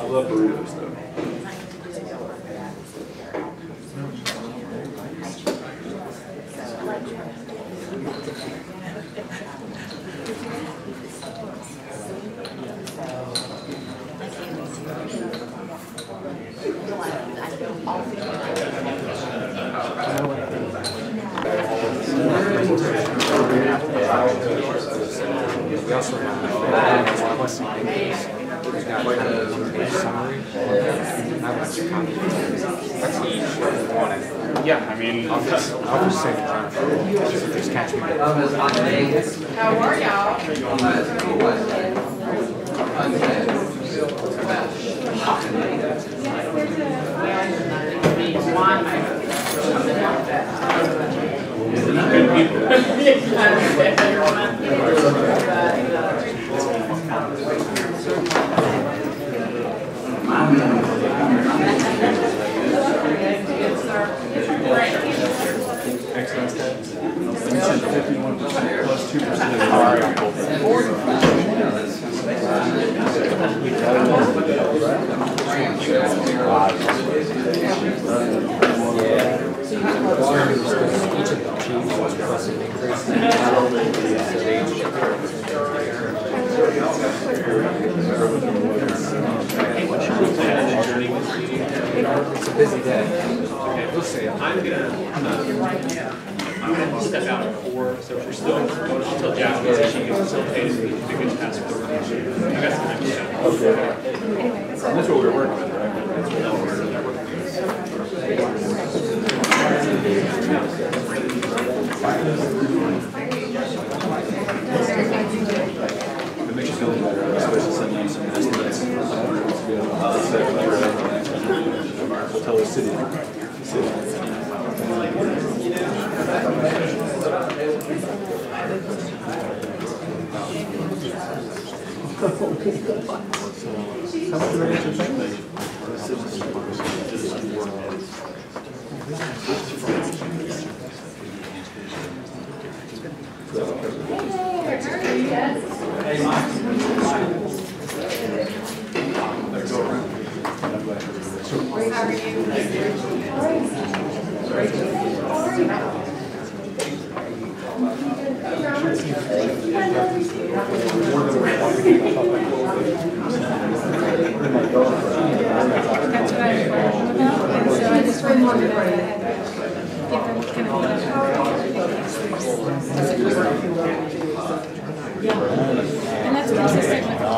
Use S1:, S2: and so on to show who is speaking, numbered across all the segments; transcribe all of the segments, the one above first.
S1: I love burritos though. We also have we've got like a summary. That's each one. Yeah, I mean, I'll just say the time. Just catch me.
S2: How are y'all?
S1: Good people. Excellent tax. 51% plus 2%. Each of the chiefs was plus an increase. It's a busy day. Okay, we'll see. I'm gonna step out at 4, so if you're still until Jack gets it, she can facilitate it. It'd be good to pass forward. I got some time to chat. Okay. That's what we're working with, right? It makes you feel better, especially sending you some estimates. We'll tell the city. How much are
S3: And that's consistent with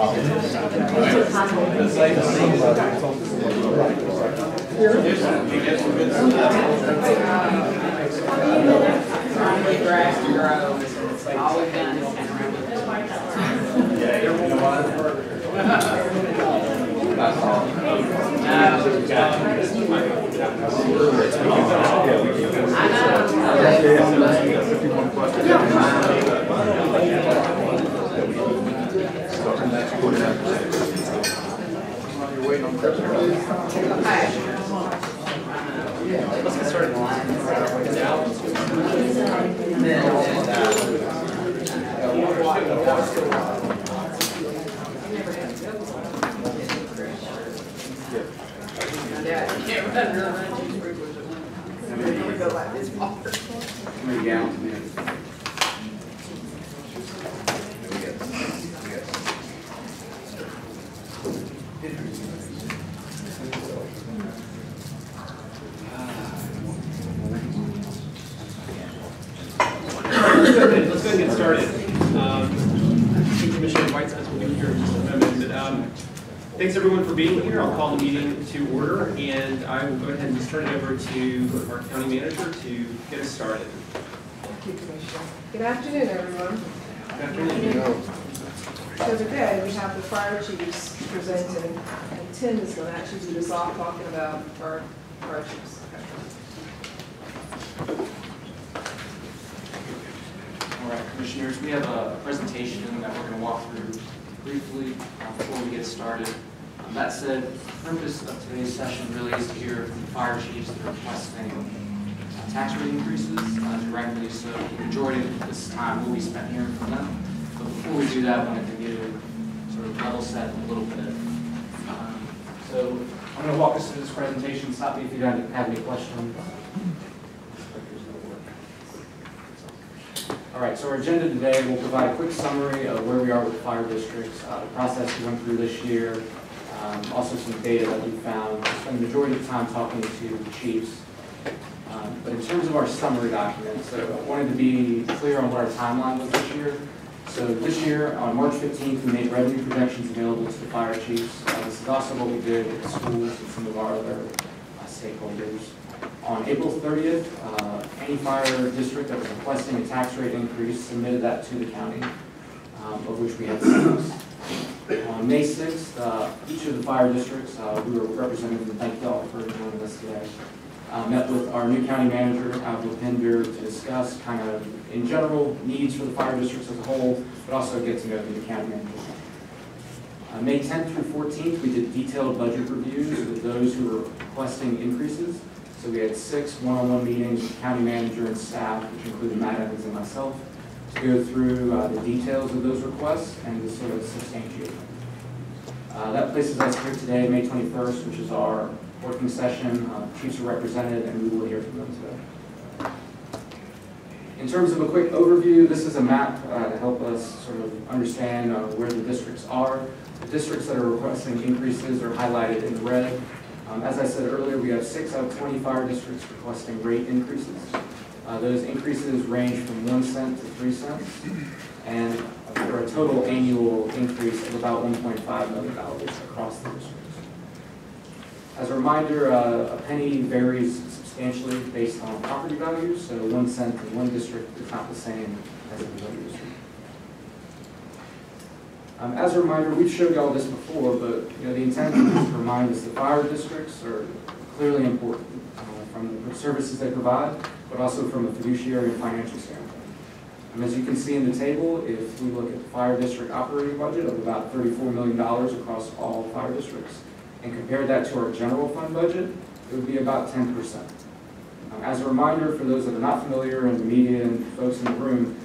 S2: Let's get started. Yeah, you can't run real much. We go like this far.
S1: How many gallons? Let's go ahead and get started. Commissioner Whitesides will be here in just a moment. But, thanks everyone for being here. I'll call the meeting to order, and I will go ahead and just turn it over to our county manager to get us started.
S4: Thank you, Commissioner. Good afternoon, everyone.
S1: Good afternoon.
S4: So today we have the fire chiefs presenting, and Tim is going to actually do this off talking about our fire chiefs.
S5: All right, Commissioners, we have a presentation that we're going to walk through briefly before we get started. That said, the purpose of today's session really is to hear from the fire chiefs that are requesting tax rate increases directly, so the majority of this time will be spent hearing from them. But before we do that, I wanted to get sort of level set a little bit. going to walk us through this presentation. Stop me if you have any questions. All right, so our agenda today will provide a quick summary of where we are with the fire districts, the process we went through this year, also some data that we found. We spent the majority of the time talking to the chiefs. But in terms of our summary document, so I wanted to be clear on what our timeline was this year. So this year, on March 15th, we made revenue projections available to the fire chiefs. This is also what we did with the schools and some of our other stakeholders. On April 30th, any fire district that was requesting a tax rate increase submitted that to the county, of which we had 6. On May 6th, each of the fire districts, we were represented, and thank you all for joining us today, met with our new county manager, Buncombe, to discuss kind of, in general, needs for the fire districts as a whole, but also get to know the new county manager. May 10th through 14th, we did detailed budget reviews with those who were requesting increases. So we had 6 one-on-one meetings with the county manager and staff, which included Matt Evans and myself, to go through the details of those requests and to sort of substantiate them. That places us here today, May 21st, which is our working session. Chiefs are represented, and we will hear from them today. In terms of a quick overview, this is a map to help us sort of understand where the districts are. The districts that are requesting increases are highlighted in red. As I said earlier, we have 6 out of 20 fire districts requesting rate increases. Those increases range from 1 cent to 3 cents, and for a total annual increase of about $1.5 million across the districts. As a reminder, a penny varies substantially based on property values, so 1 cent in one district is not the same as in another district. As a reminder, we've showed you all this before, but the intent is to remind us that fire districts are clearly important from the services they provide, but also from a fiduciary and financial standpoint. As you can see in the table, if we look at the fire district operating budget of about $34 million across all fire districts, and compare that to our general fund budget, it would be about 10%. As a reminder, for those that are not familiar in the media and folks in the room,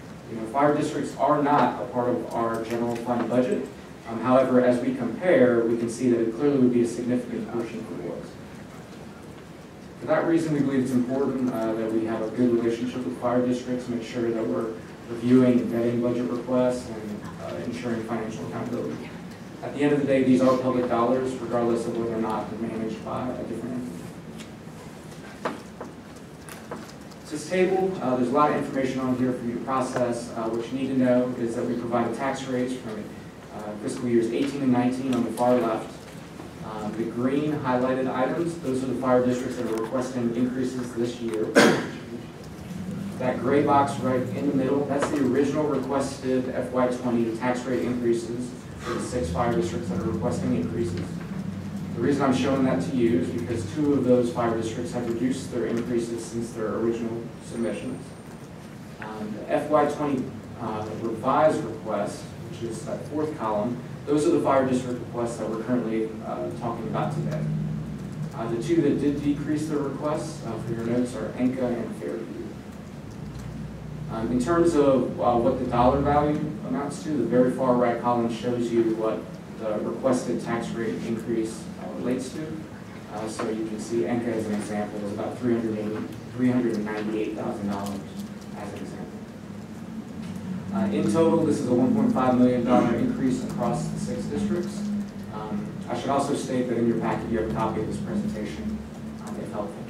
S5: fire districts are not a part of our general fund budget. However, as we compare, we can see that it clearly would be a significant portion for the works. For that reason, we believe it's important that we have a good relationship with fire districts, make sure that we're reviewing and vetting budget requests and ensuring financial accountability. At the end of the day, these are public dollars, regardless of whether or not they're managed by a different entity. This table, there's a lot of information on here for you to process. What you need to know is that we provide tax rates from fiscal years 18 and 19 on the far left. The green highlighted items, those are the fire districts that are requesting increases this year. That gray box right in the middle, that's the original requested FY20 tax rate increases for the 6 fire districts that are requesting increases. The reason I'm showing that to you is because 2 of those fire districts have reduced their increases since their original submissions. The FY20 revised request, which is that 4th column, those are the fire district requests that we're currently talking about today. The 2 that did decrease their requests, for your notes, are Enka and Fairview. In terms of what the dollar value amounts to, the very far right column shows you what the requested tax rate increase relates to. So you can see Enka as an example is about $398,000 as an example. In total, this is a $1.5 million increase across the 6 districts. I should also state that in your packet you have a copy of this presentation, if helpful.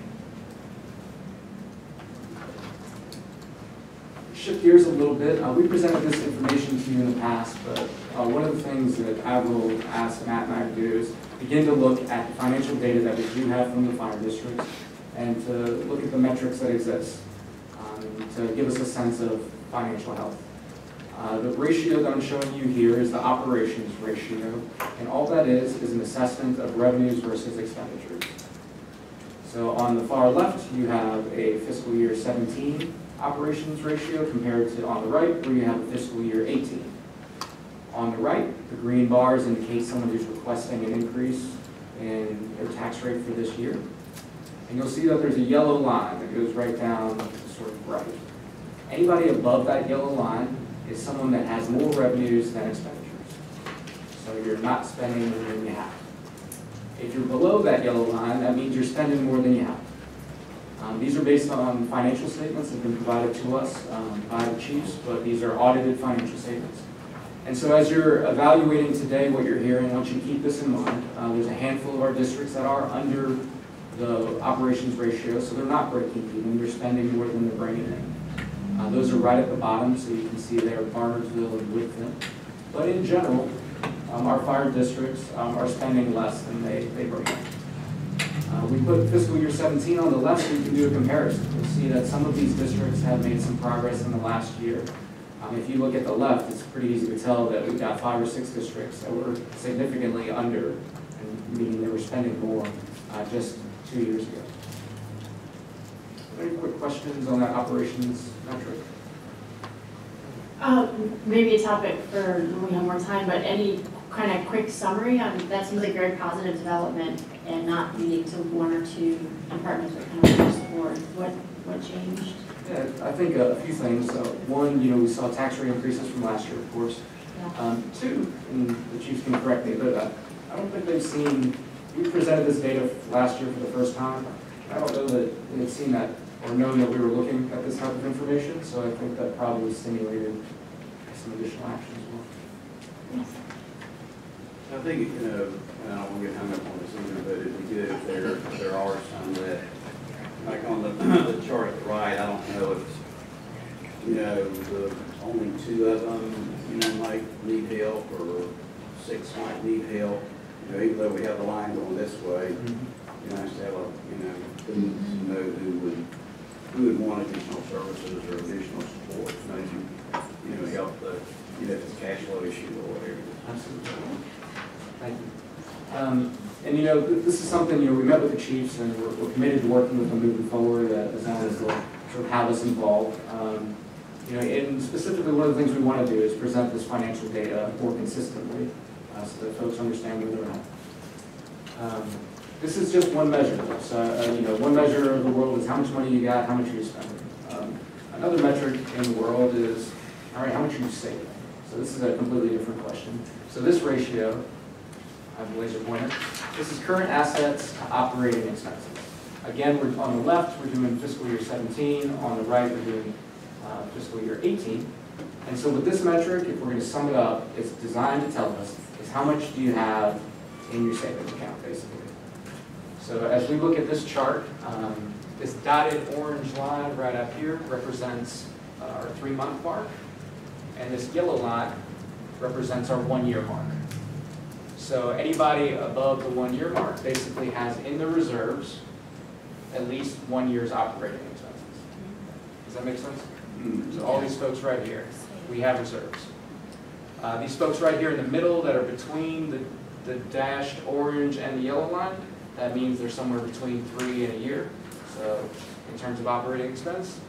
S5: Shift gears a little bit. We presented this information to you in the past, but one of the things that I will ask Matt and I to do is begin to look at the financial data that we do have from the fire districts and to look at the metrics that exist to give us a sense of financial health. The ratio that I'm showing you here is the operations ratio, and all that is an assessment of revenues versus expenditures. So on the far left, you have a fiscal year 17 operations ratio compared to on the right, where you have a fiscal year 18. On the right, the green bars indicate someone who's requesting an increase in their tax rate for this year. And you'll see that there's a yellow line that goes right down sort of right. Anybody above that yellow line is someone that has more revenues than expenditures. So you're not spending more than you have. If If you're below that yellow line, that means you're spending more than you have. These are based on financial statements that have been provided to us by the chiefs, but these are audited financial statements. And so as you're evaluating today what you're hearing, I want you to keep this in mind. There's a handful of our districts that are under the operations ratio, so they're not breaking even. They're spending more than they're bringing in. Those are right at the bottom, so you can see there Barnersville and Woodfin. But in general, our fire districts are spending less than they bring in. We put fiscal year 17 on the left so you can do a comparison. You'll see that some of these districts have made some progress in the last year. If you look at the left, it's pretty easy to tell that we've got 5 or 6 districts that were significantly under, meaning they were spending more just 2 years ago. Any quick questions on that operations metric?
S3: Maybe a topic for when we have more time, but any kind of quick summary on that seems like very positive development and not leading to 1 or 2 departments that kind of across the board. What changed?
S5: Yeah, I think a few things. One, we saw tax rate increases from last year, of course.
S3: Yeah.
S5: 2, and the chiefs can correct me, but I don't think they've seen, we presented this data last year for the first time. I don't know that they've seen that or known that we were looking at this type of information, so I think that probably stimulated some additional action as well.
S6: I think, and I don't want to get hung up on this either, but it'd be good if there are some that, like on the chart at the right, I don't know if, the only 2 of them, might need help, or 6 might need help. Even though we have the line going this way, nice to have who would want additional services or additional support, maybe, help the, if it's a cash flow issue or whatever.
S5: Absolutely. Thank you. And this is something, we met with the chiefs and we're committed to working with them moving forward as long as they'll sort of have us involved. And specifically one of the things we want to do is present this financial data more consistently so that folks understand where they're at. This is just one measure. So, one measure of the world is how much money you got, how much are you spending. Another metric in the world is, all right, how much are you saving? So this is a completely different question. So this ratio, I have a laser pointer. This is current assets to operating expenses. Again, on the left, we're doing fiscal year 17. On the right, we're doing fiscal year 18. And so with this metric, if we're going to sum it up, it's designed to tell us is how much do you have in your savings account, basically. So as we look at this chart, this dotted orange line right up here represents our 3-month mark. And this yellow line represents our 1-year mark. So anybody above the 1-year mark basically has in the reserves at least 1 year's operating expenses. Does that make sense? So all these folks right here, we have reserves. These folks right here in the middle that are between the dashed orange and the yellow line, that means they're somewhere between 3 and a year. So in terms of operating expense,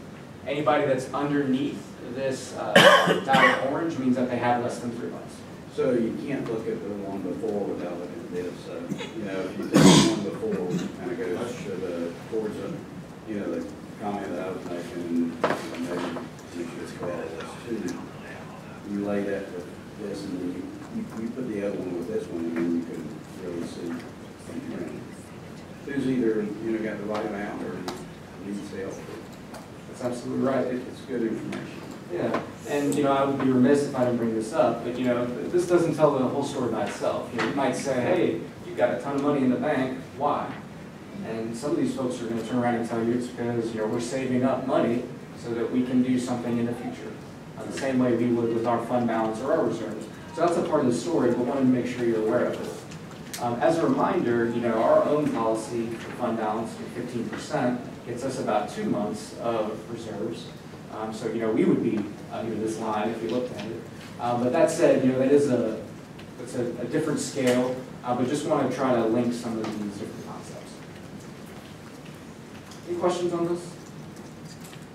S5: anybody that's underneath this dotted orange means that they have less than 3 months.
S6: So you can't look at the one before without looking at this. So, if you take the one before, kind of goes to towards the comment that I was making, maybe you should call this too. You lay that with this, and then you put the other one with this one, and then you can really see who's either got the right amount or needs help.
S5: That's absolutely right.
S6: It's good information.
S5: Yeah, and I would be remiss if I didn't bring this up, but this doesn't tell the whole story by itself. You might say, hey, you've got a ton of money in the bank, why? And some of these folks are going to turn around and tell you it's because we're saving up money so that we can do something in the future, the same way we would with our fund balance or our reserves. So that's a part of the story, but wanted to make sure you're aware of it. As a reminder, our own policy for fund balance of 15% gets us about 2 months of reserves. So we would be under this line if we looked at it. But that said, it's a different scale. But just want to try to link some of these different concepts. Any questions on this?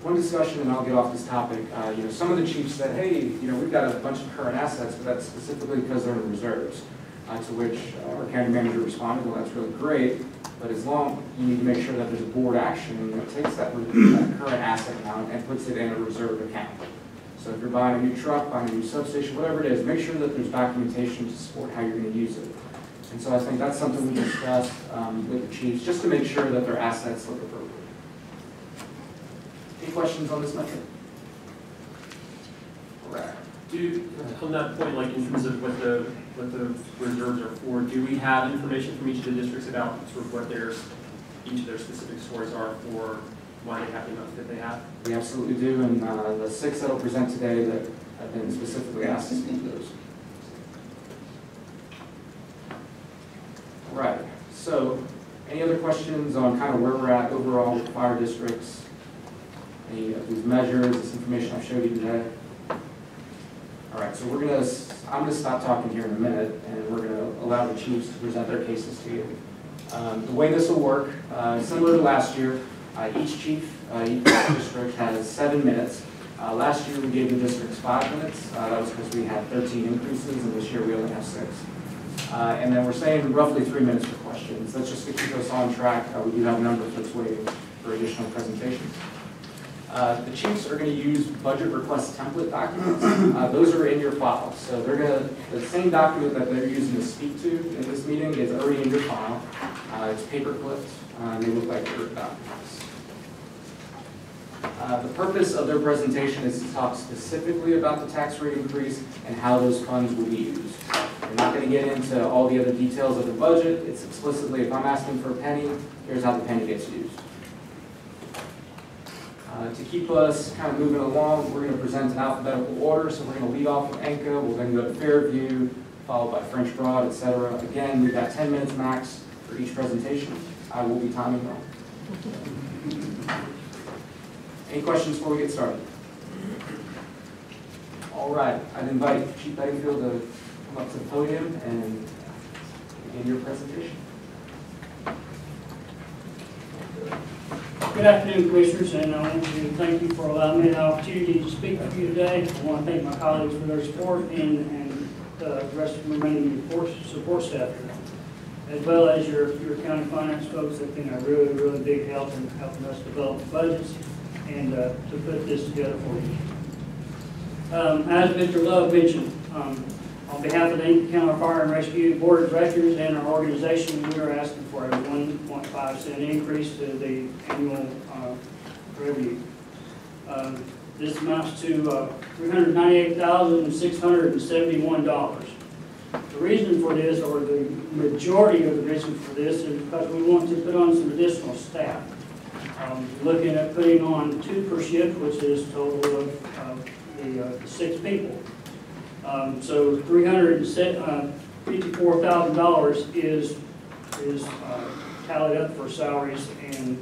S5: One discussion, and I'll get off this topic. Some of the chiefs said, hey, we've got a bunch of current assets, but that's specifically because they're in reserves. To which our county manager responded, well, that's really great, but as long, you need to make sure that there's a board action that takes that current asset amount and puts it in a reserve account. So if you're buying a new truck, buying a new substation, whatever it is, make sure that there's documentation to support how you're going to use it. And so I think that's something we discussed with the chiefs, just to make sure that their assets look appropriate. Any questions on this metric? Correct.
S1: On that point, like in terms of what the reserves are for, do we have information from each of the districts about sort of what each of their specific scores are for why they have the amount that they have?
S5: We absolutely do, and the 6 that will present today that have been specifically asked to speak to those. Right, so any other questions on kind of where we're at overall with fire districts? Any of these measures, this information I showed you today? All right, so I'm gonna stop talking here in a minute, and we're gonna allow the chiefs to present their cases to you. The way this will work, similar to last year, each chief, each district has 7 minutes. Last year we gave the districts 5 minutes. That was because we had 13 increases, and this year we only have 6. And then we're saying roughly 3 minutes for questions. That's just to keep us on track. We do have a number of folks waiting for additional presentations. The chiefs are going to use budget request template documents. Those are in your file. So they're going to, the same document that they're using to speak to in this meeting is already in your file. It's paper clipped, and they look like Word documents. The purpose of their presentation is to talk specifically about the tax rate increase and how those funds will be used. We're not going to get into all the other details of the budget. It's explicitly, if I'm asking for a penny, here's how the penny gets used. To keep us kind of moving along, we're going to present in alphabetical order. So we're going to lead off with Enka, we'll then go to Fairview, followed by French Broad, etc. Again, we've got 10 minutes max for each presentation. I will be timing wrong. Any questions before we get started? All right, I'd invite Chief Bedingfield to come up to the podium and begin your presentation.
S7: Good afternoon, Commissioners, and I want to thank you for allowing me the opportunity to speak with you today. I want to thank my colleagues for their support and the rest of the remaining support staff here, as well as your county finance folks that have been a really, really big help in helping us develop the budgets and to put this together for you. As Mr. Love mentioned, on behalf of the Buncombe County Fire and Rescue Board of Directors and our organization, we are asking for a 1.5 cent increase to the annual revenue. This amounts to $398,671. The reason for this, or the majority of the reason for this, is because we want to put on some additional staff. Looking at putting on 2 per shift, which is a total of the 6 people. So $354,000 is tallied up for salaries and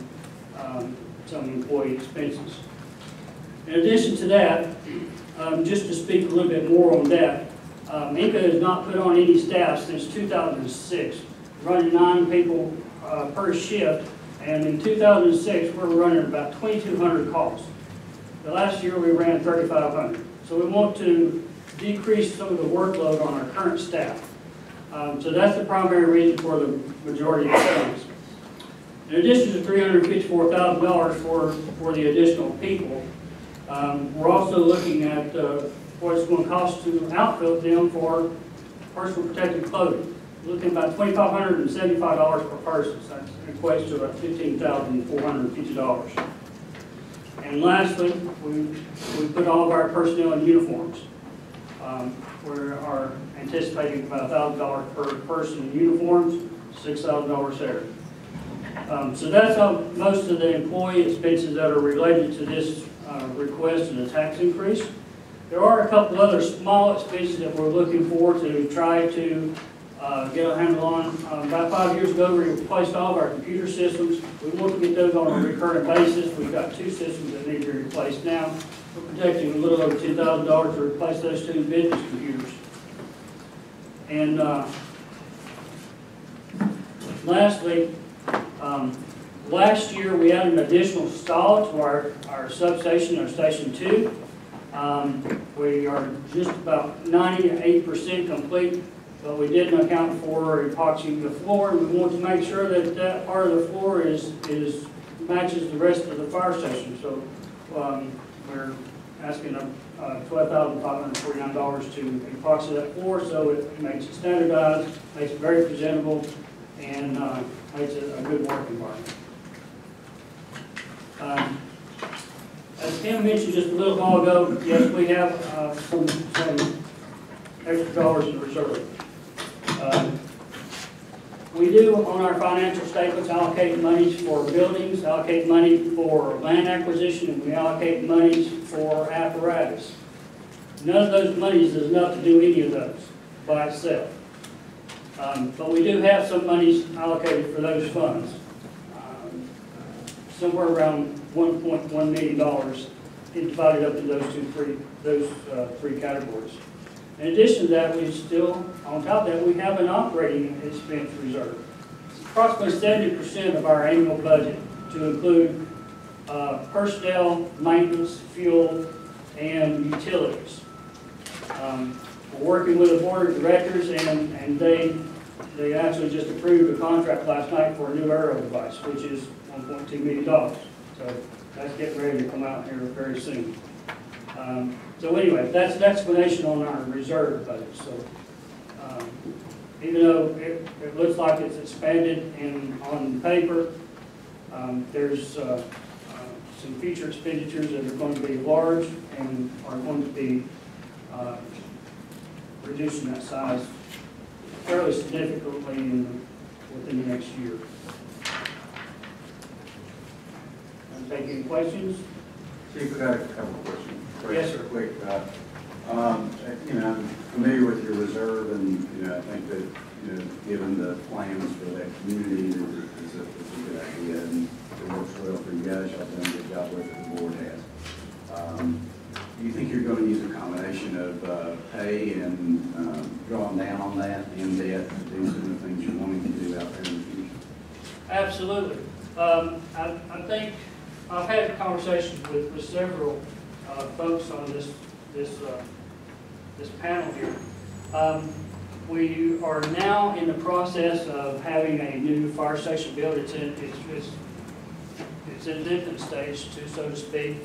S7: some employee expenses. In addition to that, just to speak a little bit more on that, Inca has not put on any staff since 2006, running 9 people per shift, and in 2006 we're running about 2,200 calls. The last year we ran 3,500. So we want to decrease some of the workload on our current staff. So that's the primary reason for the majority of the savings. In addition to $354,000 for the additional people, we're also looking at what it's going to cost to outfit them for personal protective clothing. We're looking at about $2,575 per person. So that equates to about $15,450. And lastly, we put all of our personnel in uniforms. We are anticipating about $1,000 per person in uniforms, $6,000 salary. So that's most of the employee expenses that are related to this request and the tax increase. There are a couple other small expenses that we're looking for to try to get a handle on. About 5 years ago, we replaced all of our computer systems. We want to get those on a recurring basis. We've got 2 systems that need to be replaced now. We're projecting a little over $10,000 to replace those 2 business computers. And lastly, last year we added an additional stall to our substation, our Station 2. We are just about 98% complete, but we didn't account for epoxying the floor. We want to make sure that that part of the floor matches the rest of the fire station. So we're asking $12,549 to epoxy that floor, so it makes it standardized, makes it very presentable, and makes it a good work environment. As Tim mentioned just a little while ago, yes, we have some extra dollars in reserve. We do, on our financial statements, allocate monies for buildings, allocate money for land acquisition, and we allocate monies for apparatus. None of those monies is enough to do any of those by itself. But we do have some monies allocated for those funds. Somewhere around $1.1 million divided up into those three categories. In addition to that, we still, on top of that, we have an operating expense reserve. It's approximately 70% of our annual budget, to include personnel, maintenance, fuel, and utilities. We're working with the board of directors, and they actually just approved a contract last night for a new aero device, which is $1.2 million. So that's getting ready to come out here very soon. So anyway, that's an explanation on our reserve budget. So even though it looks like it's expanded on paper, there's some future expenditures that are going to be large and are going to be reducing that size fairly significantly within the next year. Take any questions?
S6: Chief, I got a couple of questions.
S7: Yes, sir.
S6: Quick, I'm familiar with your reserve, and I think that given the plans for that community, it's a good idea, and it works well for you guys. Y'all done a good job with it. The board has. Do you think you're going to use a combination of pay and drawing down on that and debt to do some of the things you're wanting to do out there in the future?
S7: Absolutely. I think I've had conversations with several folks on this panel here. We are now in the process of having a new fire station built. It's in its infant stage, so to speak.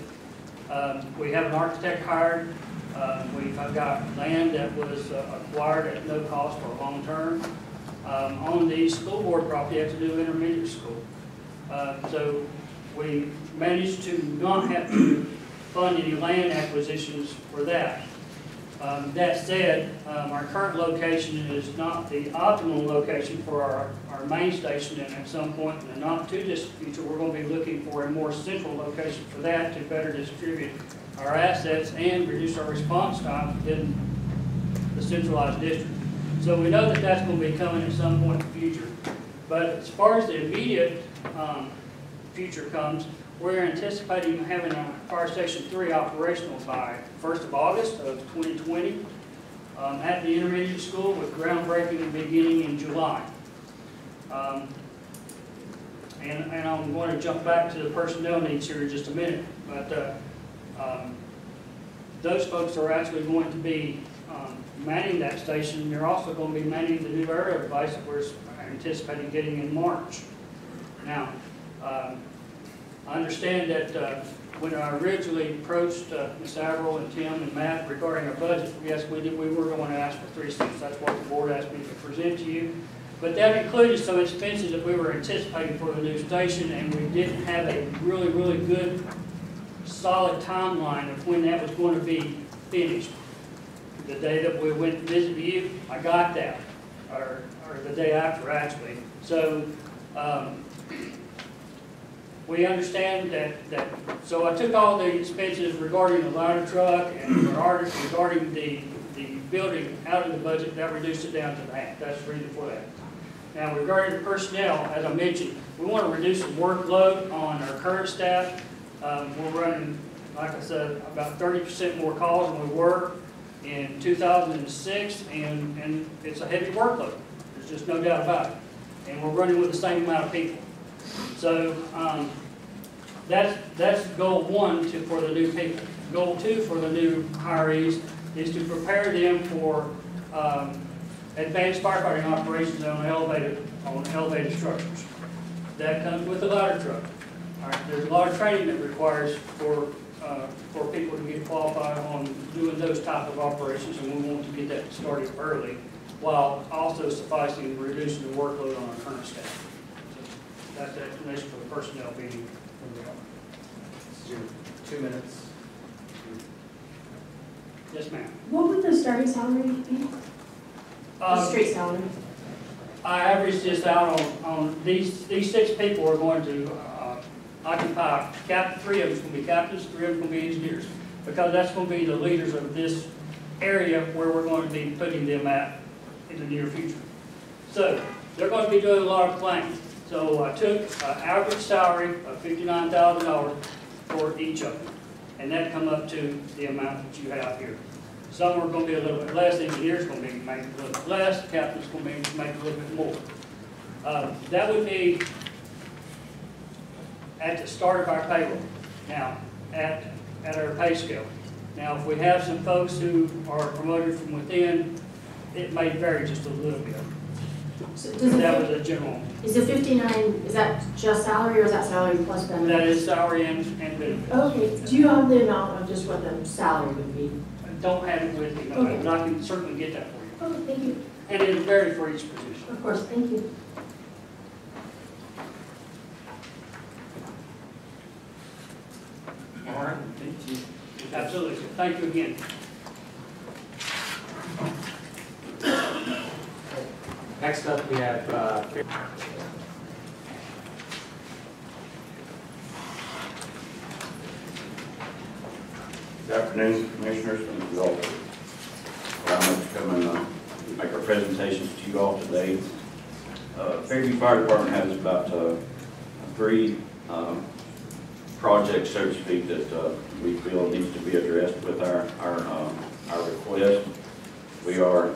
S7: We have an architect hired. I've got land that was acquired at no cost for long term. On the school board property, I have to do intermediate school. So we managed to not have to fund any land acquisitions for that. That said, our current location is not the optimal location for our main station, and at some point in the not too distant future, we're going to be looking for a more central location for that to better distribute our assets and reduce our response time within the centralized district. So we know that that's going to be coming at some point in the future. But as far as the immediate future comes, we're anticipating having a Fire Station 3 operational by 1st of August of 2020 at the intermediate school, with groundbreaking beginning in July. And I'm going to jump back to the personnel needs here in just a minute. But those folks are actually going to be manning that station. They're also going to be manning the new aerial device that we're anticipating getting in March. Now, I understand that when I originally approached Ms. Averill and Tim and Matt regarding our budget, yes, we were going to ask for 3 cents. That's what the board asked me to present to you. But that included some expenses that we were anticipating for the new station, and we didn't have a really, really good, solid timeline of when that was going to be finished. The day that we went to visit you, I got that, or the day after, actually. So we understand that, so I took all the expenses regarding the ladder truck and regarding the building out of the budget. That reduced it down to that. That's the reason for that. Now, regarding the personnel, as I mentioned, we want to reduce the workload on our current staff. We're running, like I said, about 30% more calls than we were in 2006, and it's a heavy workload. There's just no doubt about it. And we're running with the same amount of people. So that's goal 1 for the new people. Goal 2 for the new hirees is to prepare them for advanced firefighting operations on elevated structures. That comes with the ladder truck. All right, there's a lot of training that requires for for people to get qualified on doing those type of operations, and we want to get that started early, while also sufficing reducing the workload on our current staff. So that's the explanation for the personnel being where we are.
S1: This is your 2 minutes.
S7: Yes, ma'am.
S3: What would the starting salary be? The straight salary?
S7: I averaged this out on these 6 people are going to occupy, 3 of them's going to be captains, 3 of them going to be engineers, because that's going to be the leaders of this area where we're going to be putting them at in the near future. So they're going to be doing a lot of planning. So I took an average salary of $59,000 for each of them, and that come up to the amount that you have here. Some are going to be a little bit less, the engineers going to be making a little bit less, the captain's going to be making a little bit more. That would be at the start of our payroll. Now, at our pay scale. Now, if we have some folks who are promoted from within, it may vary just a little bit.
S3: So does
S7: That was a general.
S3: Is the 59, is that just salary or is that salary plus benefits?
S7: That is salary and benefits.
S3: Okay, do you have the amount of just what the salary would be?
S7: I don't have it with me, no,
S3: Okay.
S7: but I can certainly get that for you.
S3: Oh, thank you.
S7: And it varies for each position.
S3: Of course, thank you.
S1: All right, thank you.
S7: Absolutely. Thank you again.
S1: Next up, we have,
S6: Good afternoon, Commissioners. Thank you all for allowing us to come and make our presentations to you all today. Fairview Fire Department has about 3 projects, so to speak, that we feel needs to be addressed with our request. We are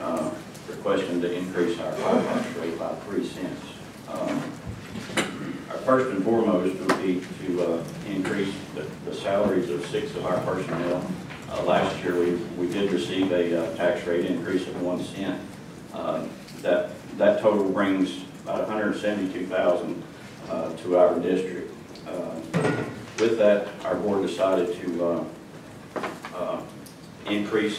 S6: requesting to increase our firefighter rate by 3 cents. Our first and foremost would be to increase the salaries of 6 of our personnel. Last year, we did receive a tax rate increase of 1 cent. That total brings about $172,000 to our district. With that, our board decided to increase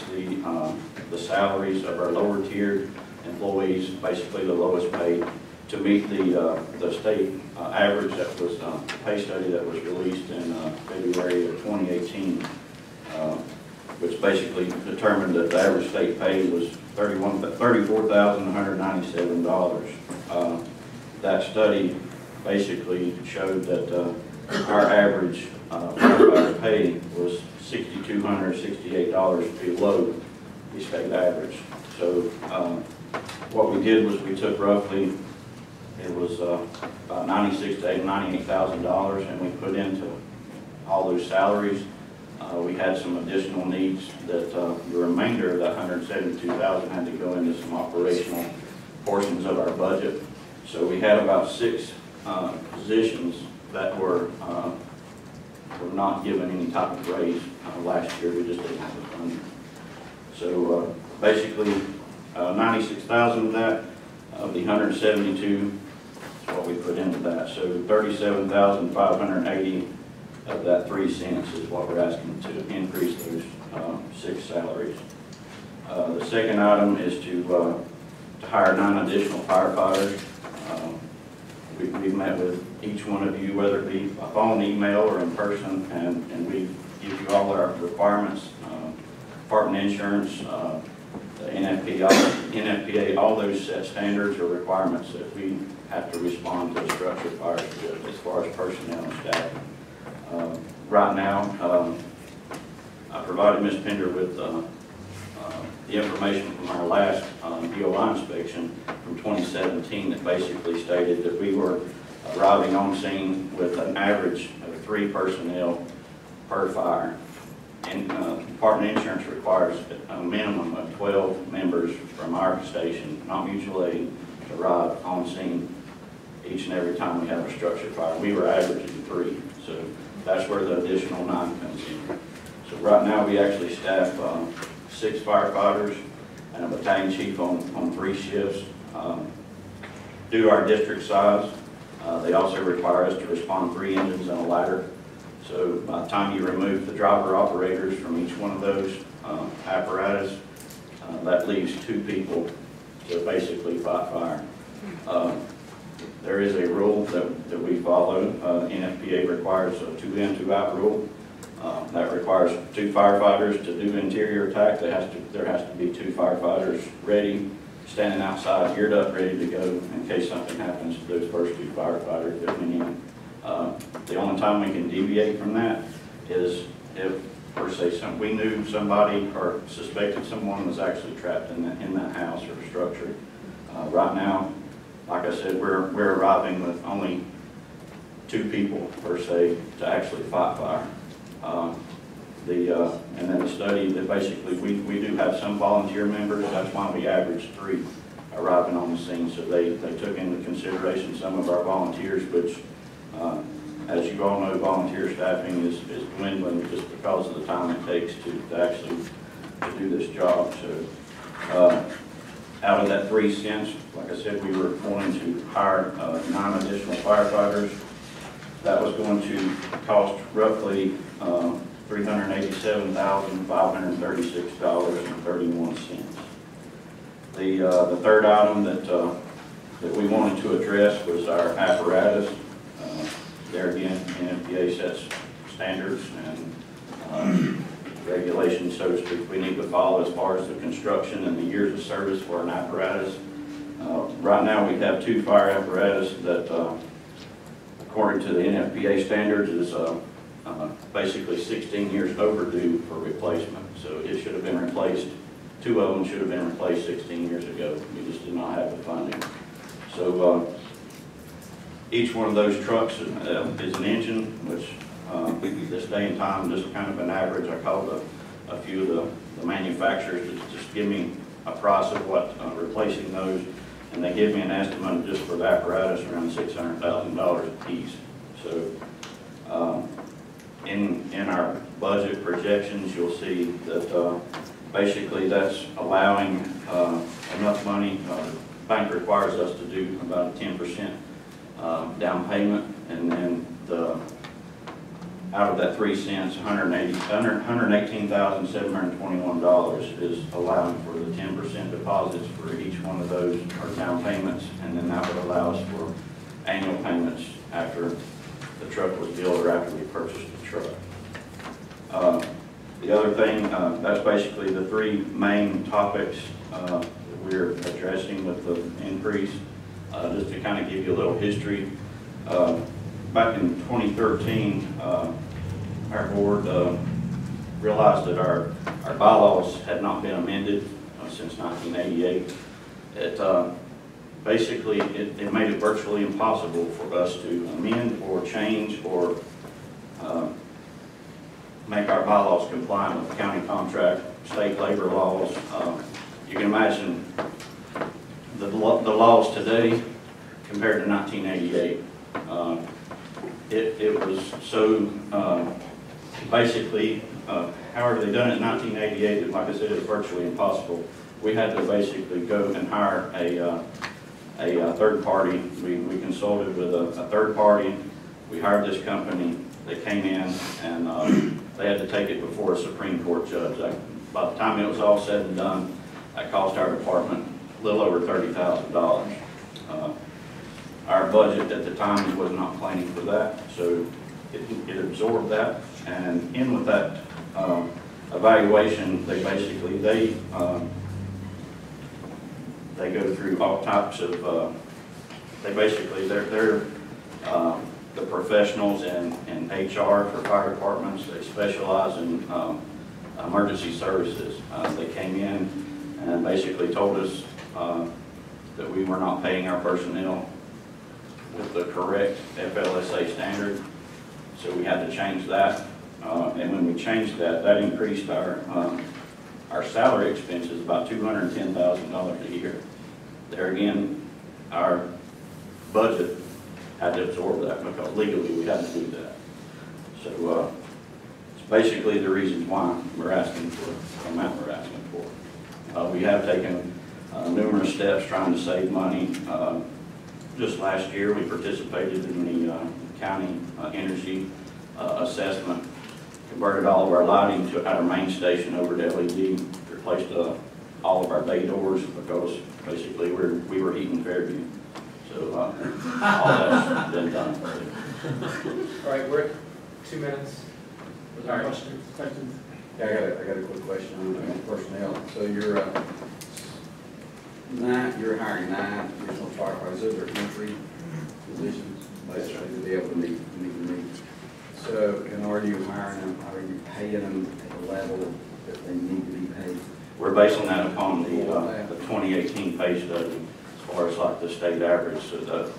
S6: the salaries of our lower tiered employees, basically the lowest paid, to meet the state average that was the pay study that was released in February of 2018, which basically determined that the average state pay was $34,197. That study basically showed that our average firefighter pay was $6,268 below the state average. So what we did was we took roughly, it was about $96,000 to $98,000, and we put into all those salaries. We had some additional needs that the remainder of that $172,000 had to go into some operational portions of our budget. So we had about 6 positions that were not given any type of raise last year. We just didn't have the funding. So basically, 96,000 of that, of the 172, is what we put into that. So 37,580 of that 3 cents is what we're asking to increase those 6 salaries. The second item is to hire 9 additional firefighters. We've met with each one of you, whether it be a phone, email, or in person, and we give you all our requirements, department insurance, the NFPA, all those set standards or requirements that we have to respond to structured fires with as far as personnel and staff. Right now, I provided Ms. Pender with the information from our last DOI inspection from 2017 that basically stated that we were arriving on scene with an average of 3 personnel per fire. And Department of Insurance requires a minimum of 12 members from our station, not mutual aid, to arrive on scene each and every time we have a structured fire. We were averaging 3, so that's where the additional 9 comes in. So right now we actually staff 6 firefighters and a battalion chief on 3 shifts. Due to our district size, they also require us to respond 3 engines and a ladder.
S8: So by the time you remove the driver operators from each one of those apparatus, that leaves 2 people to basically fight fire. There is a rule that we follow. NFPA requires a 2-in, 2-out rule. That requires 2 firefighters to do interior attack. There has to be 2 firefighters ready, standing outside, geared up, ready to go in case something happens to those first 2 firefighters that we need. The only time we can deviate from that is if, per se, we knew somebody or suspected someone was actually trapped in that house or structure. Right now, like I said, we're arriving with only 2 people, per se, to actually fight fire. And then the study that basically we do have some volunteer members. That's why we average 3 arriving on the scene. So they took into consideration some of our volunteers, which, as you all know, volunteer staffing is dwindling just because of the time it takes to actually do this job. So out of that 3 cents, like I said, we were wanting to hire 9 additional firefighters. That was going to cost roughly $387,536.31. The third item that we wanted to address was our apparatus. There again, NFPA sets standards and regulations, so to speak, we need to follow as far as the construction and the years of service for an apparatus. Right now, we have 2 fire apparatus that, according to the NFPA standards, is basically 16 years overdue for replacement. So it should have been replaced. 2 of them should have been replaced 16 years ago. We just did not have the funding. So each one of those trucks is an engine, which this day and time, just kind of an average. I called a few of the manufacturers to just give me a price of what replacing those, and they give me an estimate just for the apparatus around $600,000 a piece. So in our budget projections, you'll see that basically that's allowing enough money. The bank requires us to do about a 10% down payment, and then out of that 3 cents, $118,721 is allowing for the 10% deposits for each one of those, or down payments, and then that would allow us for annual payments after the truck was built or after we purchased the truck. The other thing, that's basically the 3 main topics that we're addressing with the increase. Just to kind of give you a little history, back in 2013, our board realized that our bylaws had not been amended since 1988. Basically, it made it virtually impossible for us to amend or change or make our bylaws compliant with county contract, state labor laws. You can imagine the laws today compared to 1988. It was so basically, however they done it in 1988, like I said, it was virtually impossible. We had to basically go and hire a third party. We consulted with a third party. We hired this company. They came in and they had to take it before a Supreme Court judge. By the time it was all said and done, that cost our department a little over $30,000. Our budget at the time was not planning for that, so it absorbed that. And in with that evaluation, they basically they go through all types of. They're the professionals in HR for fire departments. They specialize in emergency services. They came in and basically told us that we were not paying our personnel with the correct FLSA standard, so we had to change that. And when we changed that, that increased our salary expenses about $210,000 a year. There again, our budget had to absorb that because legally we had to do that. So it's basically the reasons why we're asking for the amount we're asking for. We have taken numerous steps trying to save money. Just last year, we participated in the county energy assessment, converted all of our lighting to our main station over to LED, replaced all of our bay doors because basically we were heating Fairview. So all that's been done.
S1: All right, we're at 2 minutes. Was there questions?
S6: Yeah, I got a quick question on personnel. So you're hiring 9 additional firefighters. Those are entry positions, basically, to be able to meet the needs. So, and are you hiring them, are you paying them at the level that they need to be paid?
S8: We're basing that upon the 2018 pay study, as far as like the state average. So as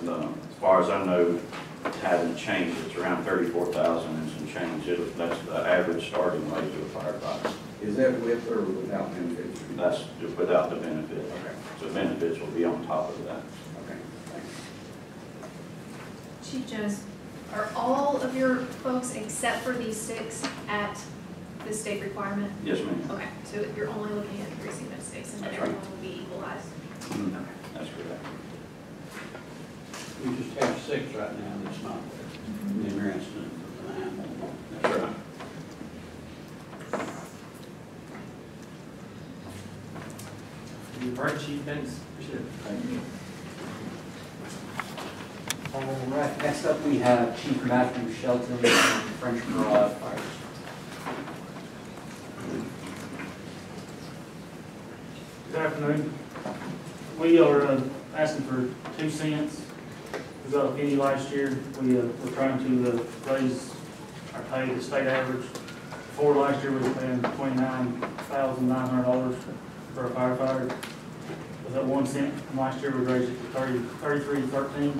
S8: far as I know, it hasn't changed. It's around 34,000 and some change. That's the average starting wage of a firefighter.
S6: Is that with or without benefits?
S8: That's just without the benefit.
S6: Okay.
S8: So benefits will be on top of that.
S6: Okay, thanks.
S9: Chief Jones, are all of your folks except for these 6 at the state requirement?
S8: Yes, ma'am.
S9: Okay, so you're only looking at increasing those 6 and then
S8: That's right.
S9: everyone will be equalized?
S8: Mhm. That's correct.
S10: We just have 6 right now that's not there. And then we're asking for 9.
S8: That's right.
S1: All right, Chief, thanks. Appreciate it.
S10: Thank you.
S11: All right, next up we have Chief Matthew Shelton from French Broad Fire.
S7: Good afternoon. We are asking for 2 cents. We got a penny last year. We're trying to raise our pay to state average. Before last year, we were paying $29,900 for a firefighter. Was that 1 cent? From last year, we raised it to $33.13.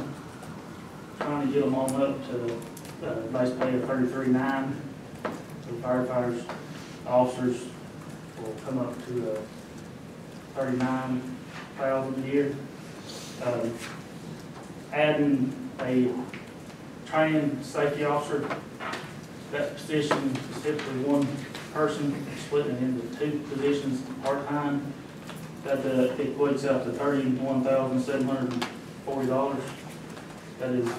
S7: Trying to get them on up to base pay of $33.9. The firefighters, officers will come up to $39,000 a year. Adding a trained safety officer, that position is typically 1 person, splitting it into 2 positions part-time. That equates out to $31,740. That is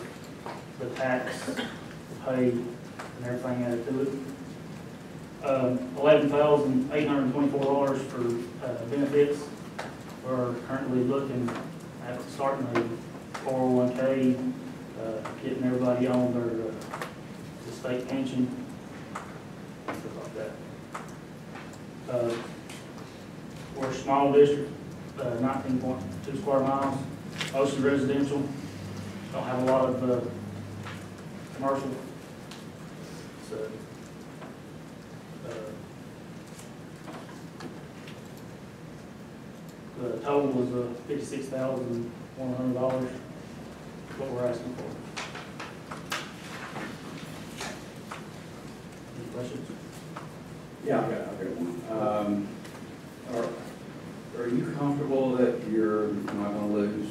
S7: the tax, the pay, and everything added to it. $11,824 for benefits. We're currently looking at starting a 401k, getting everybody on their the state pension, stuff like that. We're a small district, 19.2 square miles, mostly residential. Don't have a lot of commercial. So, the total was $56,100. What we're asking for. Any questions?
S6: Yeah, I've got one. Are you comfortable that you're not going to lose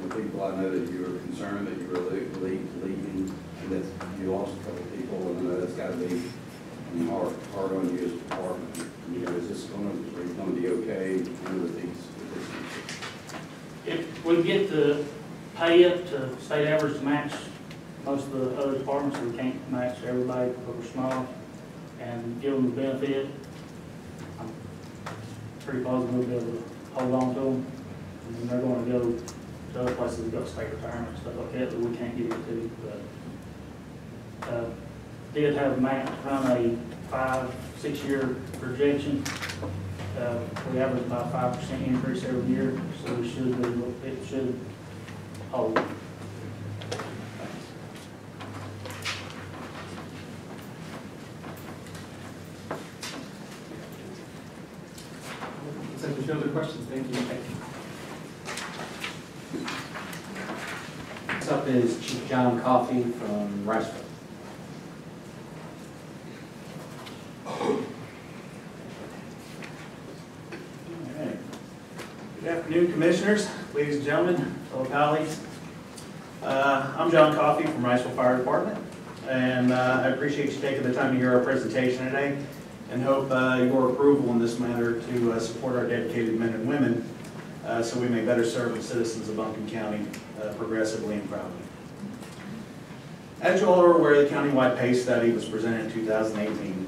S6: the people? I know that you were concerned that you were leaving and that you lost a couple of people, and I know that's got to be hard on you as a department. You know, is this going to be okay with these?
S7: If we get the pay up to state average to match most of the other departments, we can't match everybody because we're small, and give them the benefit, I'm pretty positive we'll be able to hold on to them. And then they're going to go to other places that got state retirement and stuff like that that we can't get into. But did have Matt run a 5-6 year projection. We average about 5% increase every year, so it should hold.
S1: Looks like there's no other questions. Thank you.
S11: Next up is Chief John Coffey from Riceville.
S12: Good afternoon, Commissioners, ladies and gentlemen, fellow colleagues. I'm John Coffey from Riceville Fire Department, and I appreciate you taking the time to hear our presentation today and hope your approval in this matter to support our dedicated men and women so we may better serve the citizens of Buncombe County progressively and proudly. As you all are aware, the countywide pay study was presented in 2018.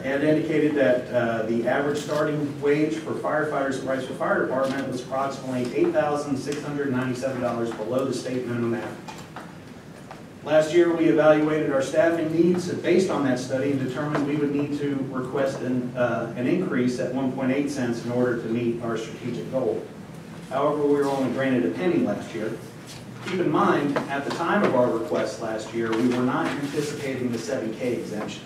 S12: It indicated that the average starting wage for firefighters at Wrightsville Fire Department was approximately $8,697 below the state minimum average. Last year, we evaluated our staffing needs based on that study and determined we would need to request an increase at 1.8 cents in order to meet our strategic goal. However, we were only granted a penny last year. Keep in mind, at the time of our request last year, we were not anticipating the 7K exemption.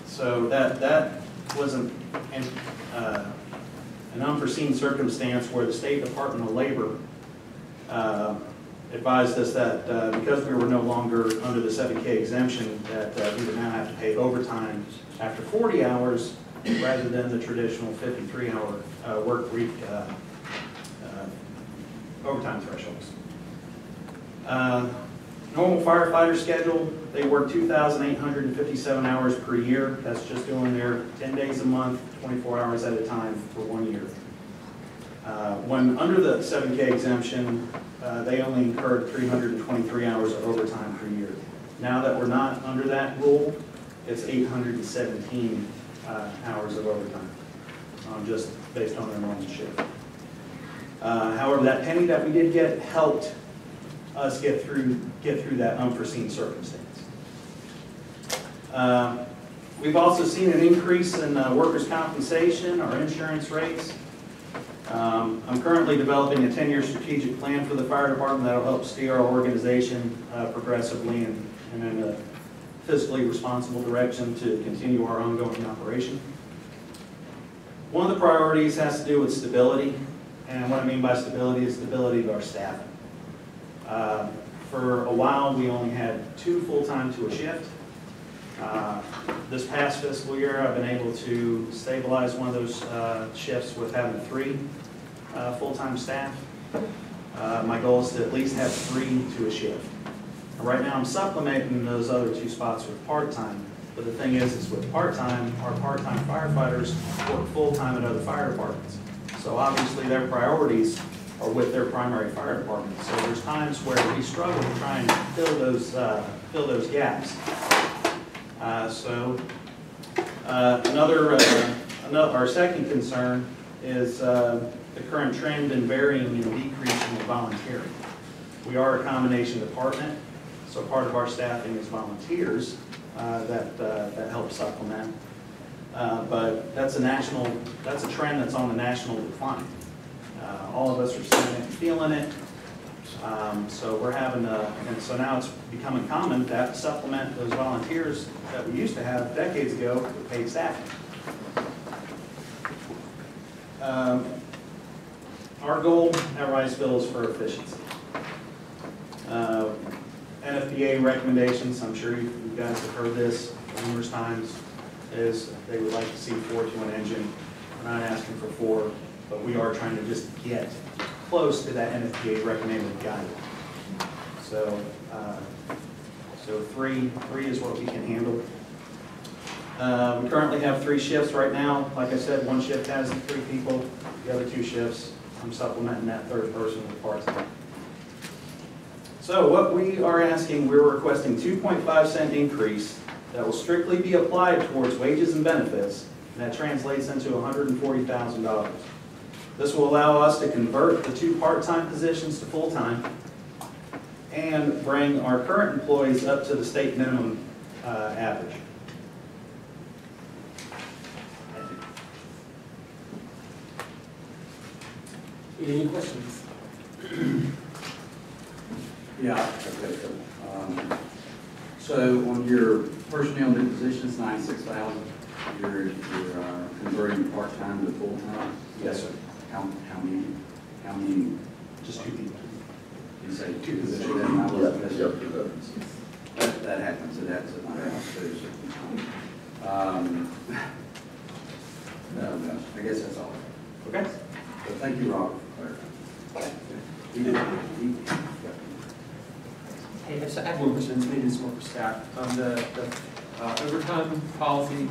S12: So that was an unforeseen circumstance where the State Department of Labor advised us that because we were no longer under the 7K exemption, that we would now have to pay overtime after 40 hours rather than the traditional 53-hour work week overtime thresholds. Normal firefighter schedule, they work 2,857 hours per year. That's just doing their 10 days a month, 24 hours at a time for 1 year. When under the 7K exemption, they only incurred 323 hours of overtime per year. Now that we're not under that rule, it's 817 hours of overtime, just based on their normal shift. However, that penny that we did get helped us get through that unforeseen circumstance. We've also seen an increase in workers' compensation, our insurance rates. I'm currently developing a 10-year strategic plan for the fire department that will help steer our organization progressively and in a fiscally responsible direction to continue our ongoing operation. One of the priorities has to do with stability, and what I mean by stability is stability of our staffing. For a while, we only had 2 full-time to a shift. This past fiscal year, I've been able to stabilize one of those shifts with having 3 full-time staff. My goal is to at least have 3 to a shift. And right now, I'm supplementing those other 2 spots with part-time. But the thing is with part-time, our part-time firefighters work full-time at other fire departments. So obviously, their priorities are with their primary fire department. So there's times where we struggle to try and fill those gaps. Our second concern is the current trend in varying and decreasing of volunteering. We are a combination department, so part of our staffing is volunteers that help supplement. But that's a trend that's on the national decline. All of us are seeing it and feeling it. So we're having and so now it's becoming common to have to supplement those volunteers that we used to have decades ago with paid staffing. Our goal at Wrightsville is for efficiency. NFPA recommendations, I'm sure you guys have heard this numerous times, is they would like to see 4 to an engine. We're not asking for 4, but we are trying to just get close to that NFPA recommended guideline. So, 3 is what we can handle. We currently have 3 shifts right now. Like I said, 1 shift has 3 people. The other 2 shifts, I'm supplementing that 3rd person with part-time. So what we are asking, we're requesting 2.5-cent increase that will strictly be applied towards wages and benefits, and that translates into $140,000. This will allow us to convert the 2 part-time positions to full-time and bring our current employees up to the state minimum average.
S1: Any questions?
S6: Yeah, okay, so on your personnel new positions, 96,000, you're converting part-time to full-time?
S12: Yes, sir.
S6: How many?
S12: Just 2 people.
S6: You say 2 positions? That happens, it happens at my house too. No, I guess that's all.
S12: Okay.
S6: So thank you, Robert, for clarifying.
S1: Hey, I have one question, maybe it's more for staff. The overtime policy,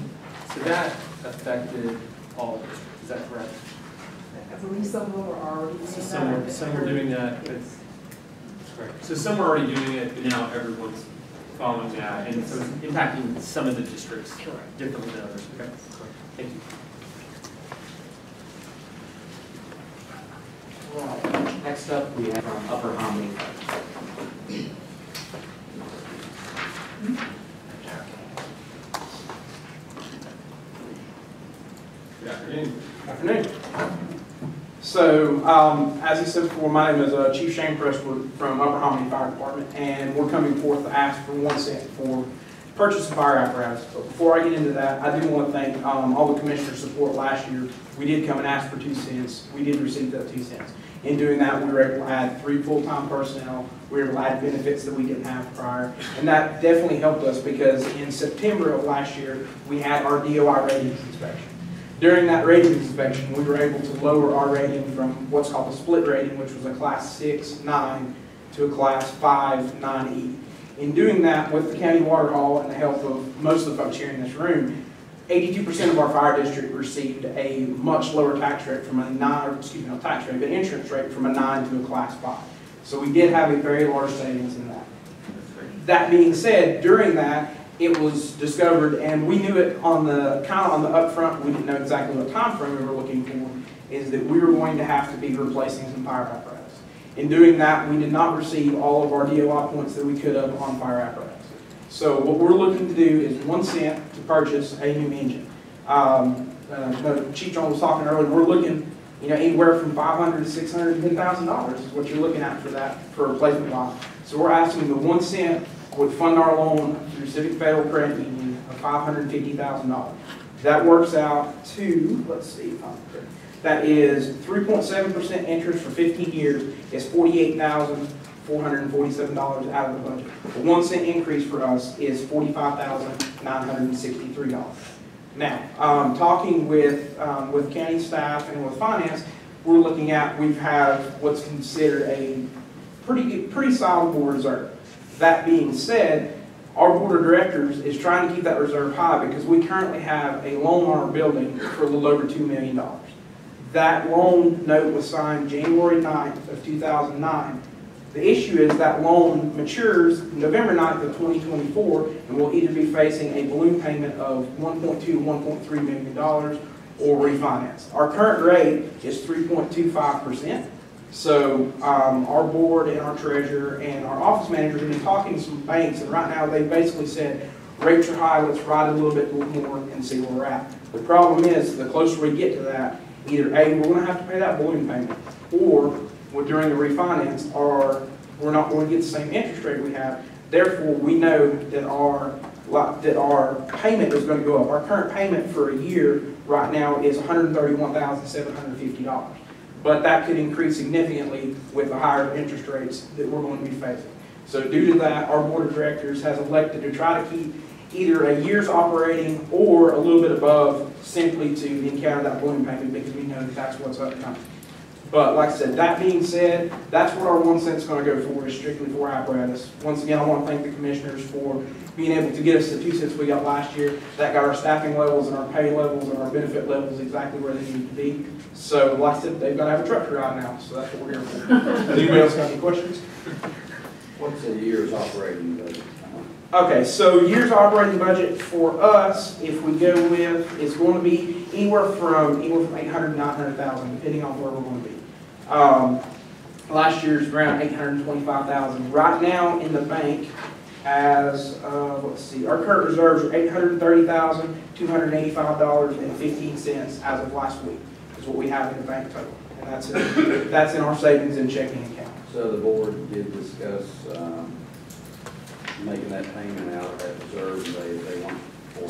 S1: so that affected all districts, is that correct?
S4: I believe some of them are already doing
S1: So
S4: that.
S1: some are doing that, but So some are already doing it, but now everyone's following that, and so it's impacting some of the districts differently than others. Okay. Thank you.
S11: All right. Next up, we have from Upper Hominy.
S1: Good afternoon.
S13: Afternoon. So, as he said before, my name is Chief Shane Presswood from Upper Hominy Fire Department, and we're coming forth to ask for 1 cent for purchase of fire apparatus. But before I get into that, I do want to thank all the commissioners' support last year. We did come and ask for 2 cents. We did receive that 2 cents. In doing that, we were able to add 3 full-time personnel. We were able to add benefits that we didn't have prior. And that definitely helped us because in September of last year, we had our DOI ratings inspection. During that ratings inspection, we were able to lower our rating from what's called a split rating, which was a class 6-9 to a class 5-9E. In doing that, with the county water hall and the help of most of the folks here in this room, 82% of our fire district received a much lower tax rate from a 9, or excuse me, not tax rate, but insurance rate from a 9 to a class 5. So we did have a very large savings in that. That being said, during that, it was discovered, and we knew it on the kind of on the upfront. We didn't know exactly what time frame we were looking for. Is that we were going to have to be replacing some fire apparatus. In doing that, we did not receive all of our DOI points that we could have on fire apparatus. So what we're looking to do is 1 cent to purchase a new engine. Chief John was talking earlier. We're looking, anywhere from $500 to $610,000 is what you're looking at for that for a replacement bond. So we're asking the 1 cent would fund our loan through Civic Federal Credit Union of $550,000. That works out to, let's see if I'm correct, that is 3.7% interest for 15 years. It's $48,447 out of the budget. The 1 cent increase for us is $45,963. Now, talking with county staff and with finance, we're looking at, we have what's considered a pretty solid board reserve. That being said, our board of directors is trying to keep that reserve high because we currently have a loan on our building for a little over $2 million. That loan note was signed January 9th of 2009. The issue is that loan matures November 9th of 2024 and we'll either be facing a balloon payment of $1.2 to $1.3 million or refinance. Our current rate is 3.25%. So our board and our treasurer and our office manager have been talking to some banks, and right now they basically said, rates are high, let's ride a little bit more and see where we're at. The problem is, the closer we get to that, either A, we're going to have to pay that balloon payment, or during the refinance, we're not going to get the same interest rate we have. Therefore, we know that our payment is going to go up. Our current payment for a year right now is $131,750. But that could increase significantly with the higher interest rates that we're going to be facing. So due to that, our board of directors has elected to try to keep either a year's operating or a little bit above simply to encounter that balloon payment because we know that that's what's upcoming. But like I said, that being said, that's what our 1 cent is going to go for, is strictly for apparatus. Once again, I want to thank the commissioners for being able to get us the 2 cents we got last year. That got our staffing levels and our pay levels and our benefit levels exactly where they need to be. So like I said, they've got to have a truck ride now, so that's what we're here for. Does anybody else got any questions?
S6: What's a year's operating budget?
S13: Okay, so year's operating budget for us, if we go with, is going to be anywhere from 800 to 900,000, depending on where we're going to be. Last year's around 825,000. Right now in the bank, as let's see, our current reserves are $830,285.15 as of last week. Is what we have in the bank total, and that's in our savings and checking account.
S6: So the board did discuss making that payment out of that reserve, and they want for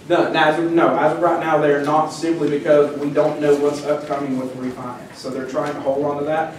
S6: that.
S13: As of right now, they're not, simply because we don't know what's upcoming with refinance. So they're trying to hold on to that.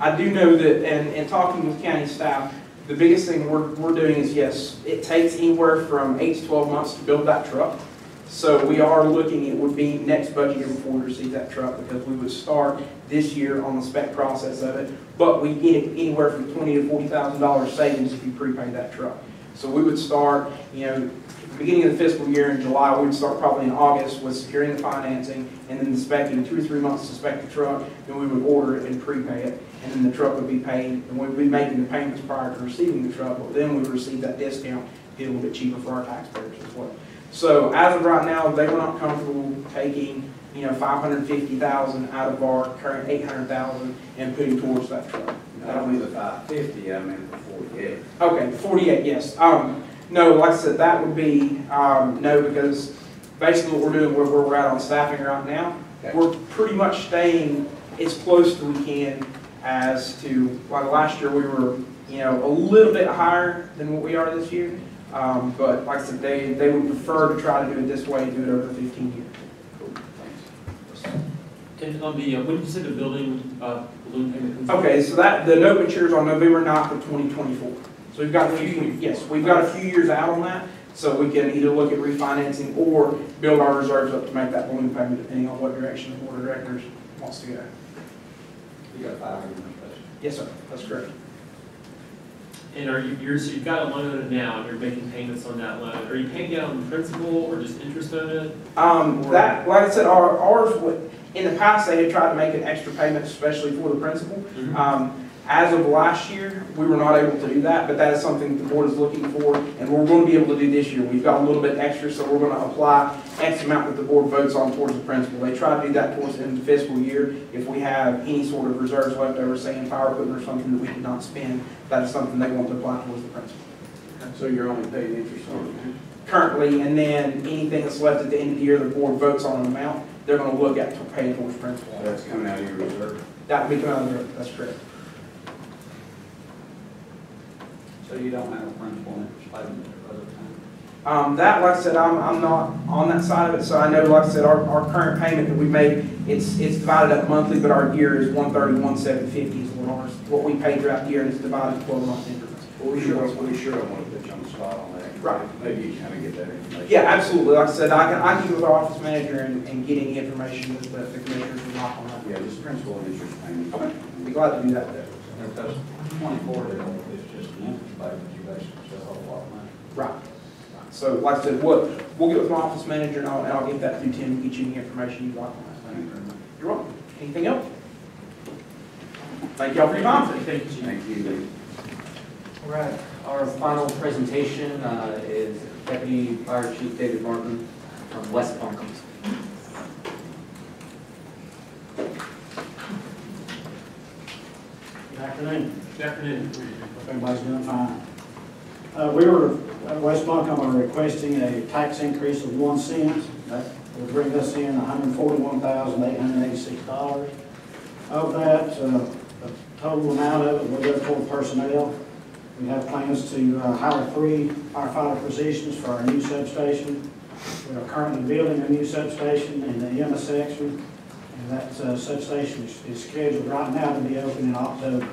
S13: I do know that, and talking with county staff, the biggest thing we're doing is, yes, it takes anywhere from 8 to 12 months to build that truck. So we are looking, it would be next budget year before we receive that truck, because we would start this year on the spec process of it. But we get anywhere from $20,000 to $40,000 savings if you prepay that truck. So we would start, beginning of the fiscal year in July, we would start probably in August with securing the financing, and then the specking, 2 or 3 months to spec the truck, then we would order it and prepay it. and then the truck would be paid, and we'd be making the payments prior to receiving the truck, but then we would receive that discount, be a little bit cheaper for our taxpayers as well. So as of right now, they were not comfortable taking, you know, $550,000 out of our current $800,000 and putting towards that truck.
S6: Not only the 550, I meant the 48.
S13: Okay, 48, yes. No, like I said, that would be, no, because basically what we're doing, where we're at on staffing right now,
S6: Okay.
S13: we're pretty much staying as close as we can as to, like last year, we were, you know, a little bit higher than what we are this year. But like I said, they would prefer to try to do it this way, do it over 15 years.
S6: Cool, thanks.
S1: And on the, when did you say the building balloon payment comes?
S13: Okay, so that, the note matures on November 9th of 2024. So we've got a few, yes, we've got a few years out on that, so we can either look at refinancing or build our reserves up to make that balloon payment, depending on what direction the board of directors wants to go.
S10: You got 5 years.
S13: Yes, sir, that's correct.
S1: And are you, so you've got a loan on it now, and you're making payments on that loan. Are you paying down principal or just interest on it?
S13: That, like I said, ours would, in the past, they had tried to make an extra payment, especially for the principal.
S1: Mm-hmm.
S13: As of last year, we were not able to do that, but that is something the board is looking for, and we're going to be able to do this year. We've got a little bit extra, so we're going to apply X amount that the board votes on towards the principal. They try to do that towards the end of the fiscal year. If we have any sort of reserves left over, say in fire equipment or something that we did not spend, that is something they want to apply towards the principal.
S6: So you're only paying interest on it?
S13: Currently, and then anything that's left at the end of the year, the board votes on an amount, they're going to look at to pay towards principal.
S6: That's coming out of your reserve?
S13: That would be coming out of the reserve, that's correct.
S10: So you don't have a principal and interest payment at other time?
S13: That, like I said, I'm not on that side of it, so I know, like I said, our current payment that we make, it's divided up monthly, but our year is 131,750 is what we pay throughout the year, and it's divided 12-month increments.
S6: Well, we sure don't want to put you on the spot on that.
S13: Right.
S6: Maybe you kind of get that information.
S13: Yeah, absolutely. Like I said, I can get with our office manager and get any information that the commissioners would like on that.
S6: Yeah, just principal and interest payment.
S13: Okay, be glad to do that there.
S10: Because 24 is just an interest payment, you basically still have a lot of money.
S13: Right. So, like I said, we'll get with my office manager and I'll get that through Tim and get you any information you'd like on that.
S6: Thank you very much.
S13: You're welcome. Anything else? Thank y'all for your time.
S1: Thank you, Chief.
S6: Thank you.
S11: All right, our final presentation is Deputy Fire Chief David Martin from West Buncombe.
S7: Good afternoon.
S1: Good afternoon.
S7: Hope everybody's doing fine. We were, at West Buncombe, are requesting a tax increase of 1 cent. That would bring us in $141,886. Of that, the total amount of it will go toward personnel. We have plans to hire 3 firefighter positions for our new substation. We are currently building a new substation in the Emma section, and that substation is scheduled right now to be open in October.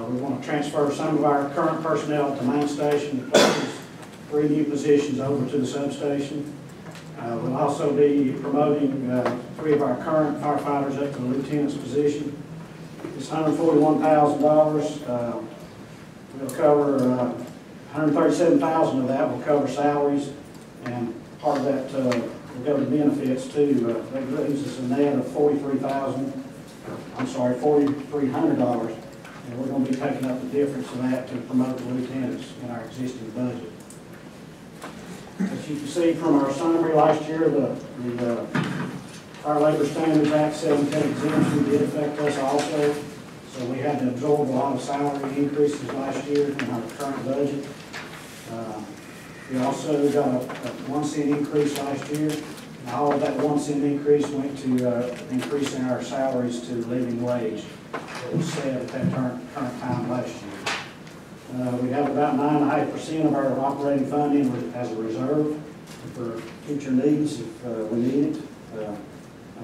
S7: We want to transfer some of our current personnel to main station and place 3 new positions over to the substation. We'll also be promoting 3 of our current firefighters up to the lieutenant's position. It's $141,000. We'll cover $137,000 of that will cover salaries, and part of that will go to benefits too. That leaves us a net of $4,300, and we're going to be taking up the difference of that to promote the lieutenants in our existing budget. As you can see from our summary last year, the Fire Labor Standards Act 710 exemption did affect us also. So we had to absorb a lot of salary increases last year in our current budget. We also got a 1 cent increase last year. And all of that 1 cent increase went to increasing our salaries to living wage. It was set at that current time last year. We have about 9.5% of our operating funding as a reserve for future needs if we need it.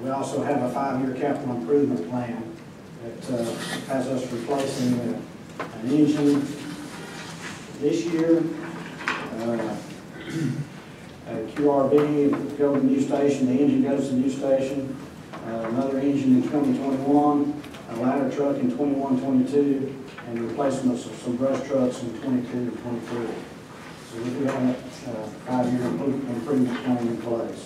S7: We also have a 5-year capital improvement plan that has us replacing an engine this year, a QRV go to the new station, the engine goes to the new station, another engine in 2021, a ladder truck in 21-22, and replacement of some brush trucks in 22 and 23. So we do have that 5-year improvement plan in place.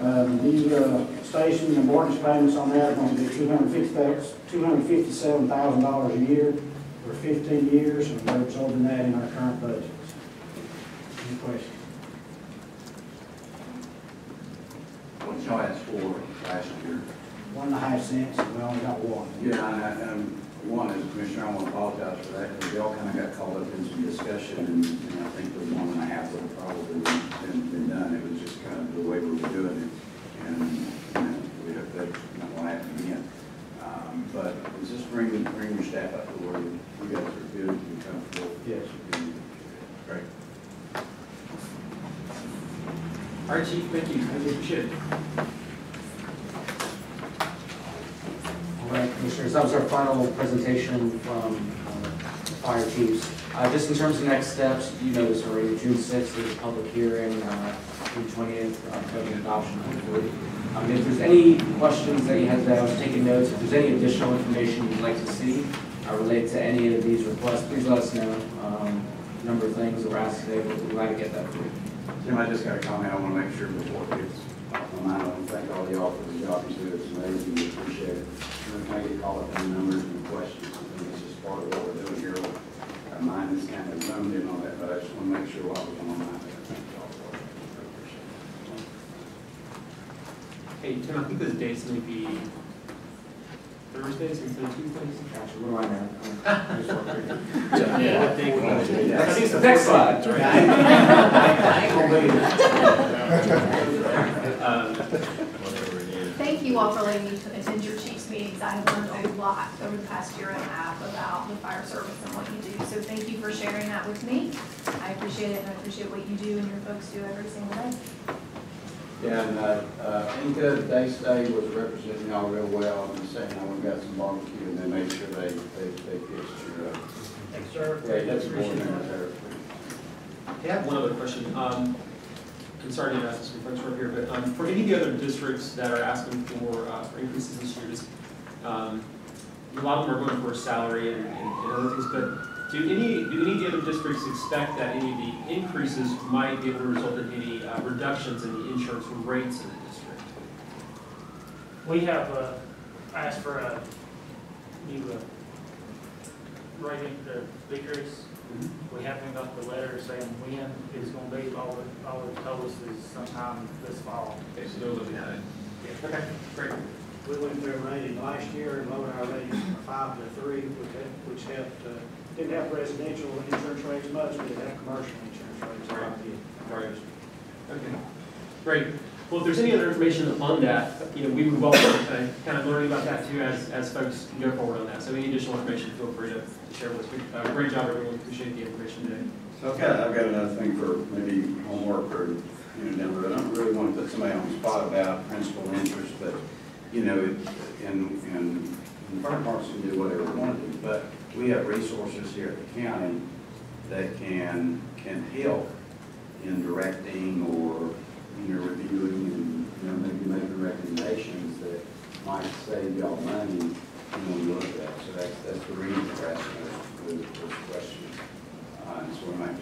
S14: The new station and mortgage payments on that are going to be $257,000 a year for 15 years, and we're absorbing that in our current budget. Any questions?
S6: What did y'all ask for last year?
S14: 1.5 cents, and we only got one.
S6: Yeah, and one is, Commissioner, I want to apologize for that, because y'all kind of got caught up in some discussion, and I think the 1.5 would have probably been done. It was just kind of the way we were doing it, and, we hope that's not going to happen again. But is this bring your staff up to where you guys are good and comfortable?
S14: Yes.
S6: Great.
S1: All right, Chief, thank you. I appreciate it.
S11: All right, Commissioners, that was our final presentation from fire chiefs. Just in terms of next steps, you know this already, June 6th is a public hearing, June 20th, budget adoption hopefully. If there's any questions that you have today, I was taking notes. If there's any additional information you'd like to see related to any of these requests, please let us know. A number of things that were asked today, but we're glad to get that for you.
S6: Tim, I just got a comment I want to make sure before it gets off my mind. I want to thank all the all for the job you do. It's amazing. We appreciate it. We're kind of get caught up in the numbers and the questions. I think it's just part of what we're doing here. Our mind is kind of zoomed in on that, but I just want to make sure while we're on my mind that I thank you all for it. I appreciate it.
S1: Hey, Tim, I think those dates may be Thursdays instead of Tuesdays.
S11: Actually, what do I know?
S1: Yeah.
S11: I think it's the next slide.
S9: Thank you all for letting me attend your chiefs meetings. I have learned a lot over the past year and a half about the fire service and what you do. So thank you for sharing that with me. I appreciate it, and I appreciate what you do and your folks do every single day.
S6: Yeah, and Inca Day was representing y'all real well. I'm just saying, we got some barbecue, and they made sure they pitched your.
S14: Thanks, sir.
S6: Yeah, that's more than there.
S1: I have one other question. I'm sorry to ask this from folks right here, but for any of the other districts that are asking for increases this year, just, a lot of them are going for a salary and other things, but do any of the other districts expect that any of the increases might be able to result in any reductions in the insurance rates in the district?
S15: We have asked for a new rate decrease. We haven't got the letter saying when it's going to be. All it told us is sometime this fall.
S1: Okay, so they're looking at it. Yeah. Okay, great.
S14: We went through a rating last year and lowered our rating from 5 to 3, which helped. Didn't have residential insurance rates much, but it had commercial insurance rates.
S1: Right. Okay. Great. Well, if there's any other information on that, we would welcome kind of learning about that too as folks go forward on that. So any additional information, feel free to share with us. Great job, everyone. Appreciate the information today.
S6: So I've got another thing for maybe homework or down the road. I don't really want to put somebody on the spot about principal interest, but in the fire departments can do whatever they want to do, but we have resources here at the county that can help in directing or reviewing and maybe making recommendations that might save y'all money when you look at that. So that's the reason for asking those questions. And so we might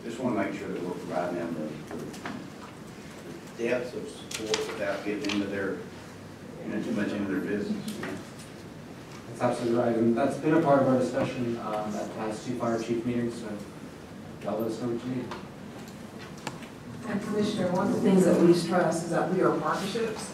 S6: just want to make sure that we're providing them the depth of support without getting into too much into their business.
S11: That's absolutely right, and that's been a part of our discussion at the past 2 fire chief meetings, so y'all let us know what you need.
S4: And Commissioner, one of the things that we stress is that we are partnerships.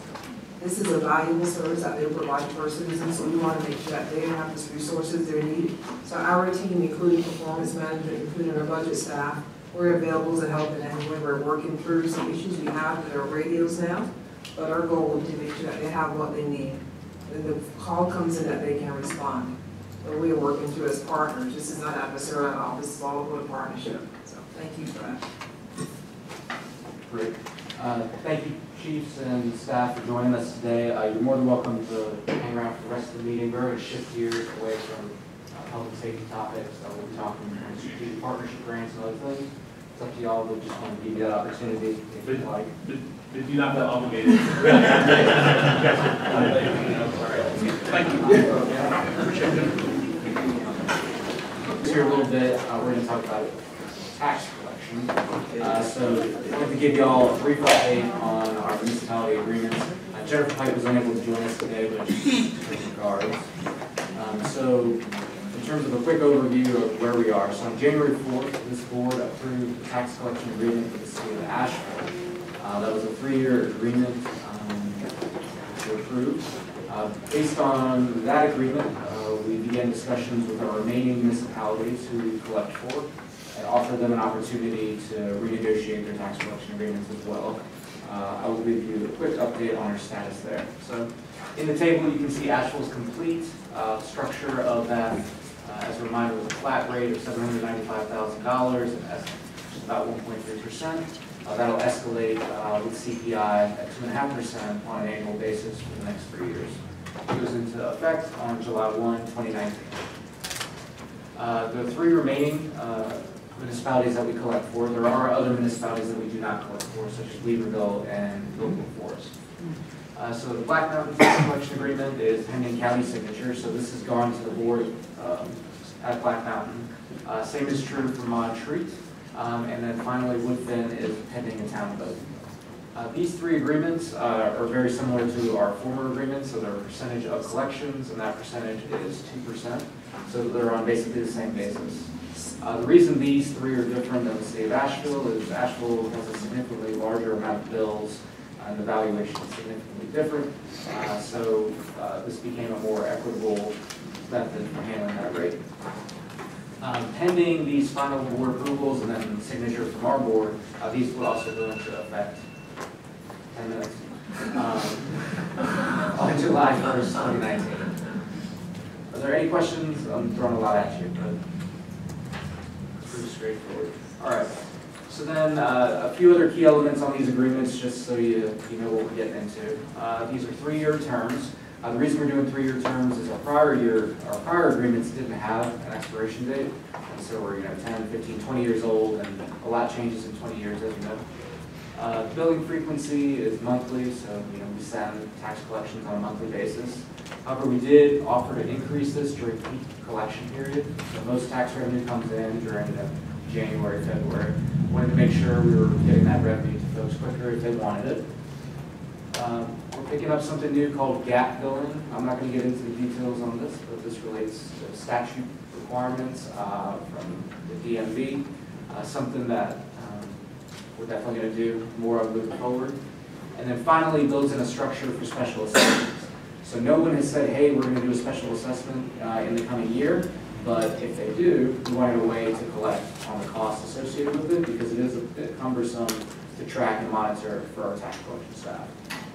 S4: This is a valuable service that they provide to our citizens, so we want to make sure that they have the resources they need. So our team, including performance management, including our budget staff, we're available to help in any way. We're working through some issues we have with our radios now, but our goal is to make sure that they have what they need. When the call comes in, that they can respond. So we are working through as partners. This is not adversarial at all. This is all about a partnership. So thank you for that.
S11: Great. Thank you, chiefs and staff, for joining us today. You're more than welcome to hang around for the rest of the meeting. We're going to shift gears away from public safety topics. We'll be talking strategic partnership grants and other things. It's up to y'all, but just want to give you that opportunity if you'd like.
S1: But do not feel obligated. Thank you.
S11: Here a little bit, we're going to talk about tax collection. So I wanted to give you all a brief update on our municipality agreements. Jennifer Pike was unable to join us today, but she's in regards. So in terms of a quick overview of where we are, so on January 4th, this board approved the tax collection agreement with the city of Asheville. That was a 3-year agreement to approve. Based on that agreement, we began discussions with our remaining municipalities who we collect for and offered them an opportunity to renegotiate their tax collection agreements as well. I will give you a quick update on our status there. So in the table, you can see Asheville's complete structure of that. As a reminder, was a flat rate of $795,000, and that's about 1.3%. That'll escalate with CPI at 2.5% on an annual basis for the next 3 years. It goes into effect on July 1, 2019. The 3 remaining municipalities that we collect for, there are other municipalities that we do not collect for, such as Weaverville and Local Forest. So the Black Mountain Tax Collection Agreement is pending county signature, so this has gone to the board at Black Mountain. Same is true for Montreat. And then finally, Woodfin is pending a town vote. These 3 agreements are very similar to our former agreements, so they're a percentage of collections, and that percentage is 2%. So they're on basically the same basis. The reason these 3 are different than the city of Asheville is Asheville has a significantly larger amount of bills, and the valuation is significantly different. So this became a more equitable method for handling that rate. Pending these final board approvals and then signature from our board, these will also go into effect 10 minutes on July 1st, 2019. Are there any questions? I'm throwing a lot at you, but pretty straightforward. All right. So then a few other key elements on these agreements, just so you know what we're getting into. These are 3-year terms. The reason we're doing 3-year terms is our prior agreements didn't have an expiration date, and so we're 10, 15, 20 years old, and a lot changes in 20 years, as you know. Billing frequency is monthly, so we send tax collections on a monthly basis. However, we did offer to increase this during peak collection period. So most tax revenue comes in during January, February. Wanted to make sure we were getting that revenue to folks quicker if they wanted it. We're picking up something new called gap billing. I'm not going to get into the details on this, but this relates to statute requirements from the DMV, something that we're definitely going to do more of moving forward. And then finally, builds in a structure for special assessments. So no one has said, hey, we're going to do a special assessment in the coming year, but if they do, we wanted a way to collect on the costs associated with it because it is a bit cumbersome to track and monitor for our tax collection staff.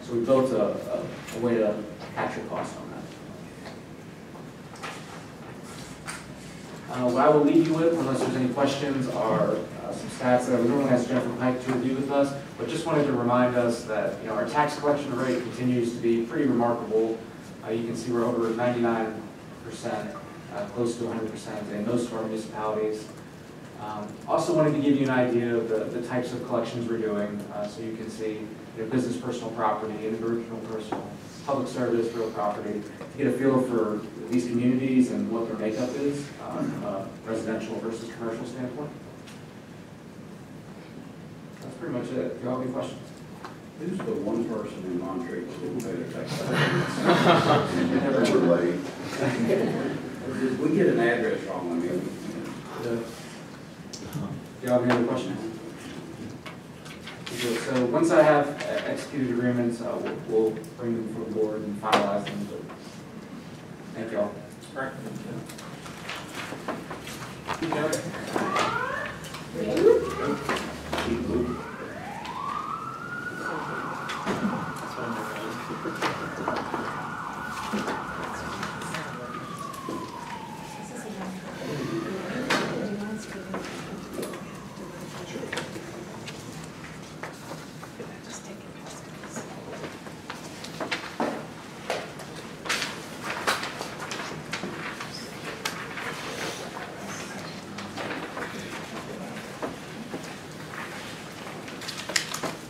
S11: So we built a way to capture costs on that. What I will leave you with, unless there's any questions, are some stats that I would normally ask Jennifer Pike to review with us, but just wanted to remind us that our tax collection rate continues to be pretty remarkable. You can see we're over 99%, close to 100% in most of our municipalities. Also wanted to give you an idea of the types of collections we're doing, so you can see business personal property, individual personal, public service, real property, to get a feel for these communities and what their makeup is from a residential versus commercial standpoint. That's pretty much it. Do you all have any questions?
S6: Who's the one person in Montreat that didn't pay their taxes? Never late. Did we get an address wrong? I mean,
S11: do you all have any other questions? So once I have executed agreements, we'll bring them before the board and finalize them. But thank you all.
S1: All right.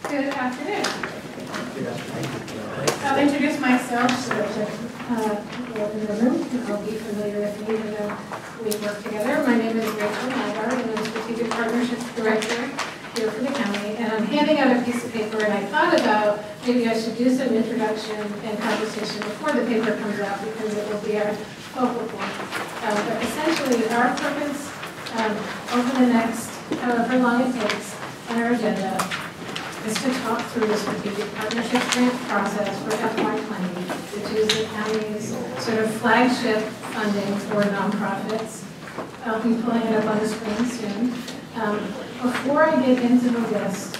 S9: Good afternoon. I'll introduce myself so that people in the room will be familiar with me even though we work together. My name is Rachel Nygaard, and I'm Strategic Partnerships
S16: director here for the county, and I'm handing out a piece of paper, and I thought about maybe I should do some introduction and conversation before the paper comes out, because it will be our focal point. But essentially, our purpose over the next, however long it takes, on our agenda is to talk through the strategic partnership grant process for FY20, which is the county's sort of flagship funding for nonprofits. I'll be pulling it up on the screen soon. Before I get into the list,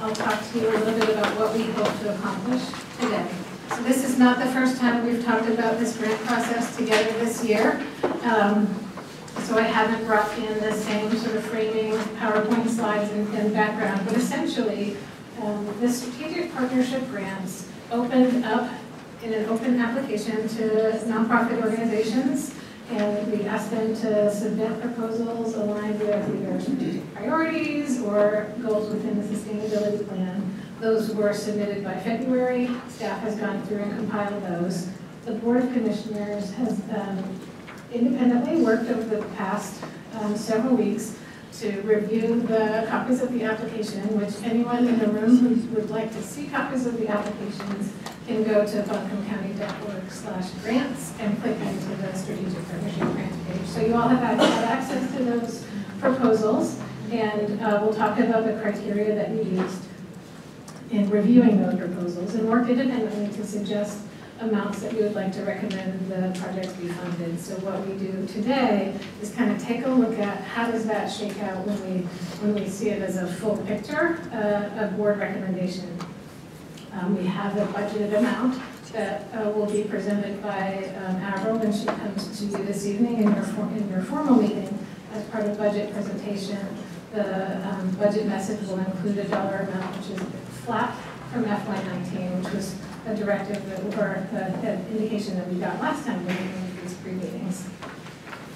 S16: I'll talk to you a little bit about what we hope to accomplish today. So this is not the first time we've talked about this grant process together this year. So I haven't brought in the same sort of framing PowerPoint slides and background, but essentially, the strategic partnership grants opened up in an open application to nonprofit organizations, and we asked them to submit proposals aligned with either strategic priorities or goals within the sustainability plan. Those were submitted by February. Staff has gone through and compiled those. The Board of Commissioners has independently worked over the past several weeks to review the copies of the application, which anyone in the room who would like to see copies of the applications can go to buncombecounty.org/grants and click into the strategic partnership grants page. So you all have had access to those proposals, and we'll talk about the criteria that we used in reviewing those proposals, and work independently to suggest amounts that we would like to recommend the projects be funded. So what we do today is kind of take a look at how does that shake out when we see it as a full picture, a board recommendation. We have a budgeted amount that will be presented by Avril when she comes to you this evening in your formal meeting as part of budget presentation. The budget message will include a dollar amount which is flat from FY19, which was a directive or an indication that we got last time we were these pre-meetings.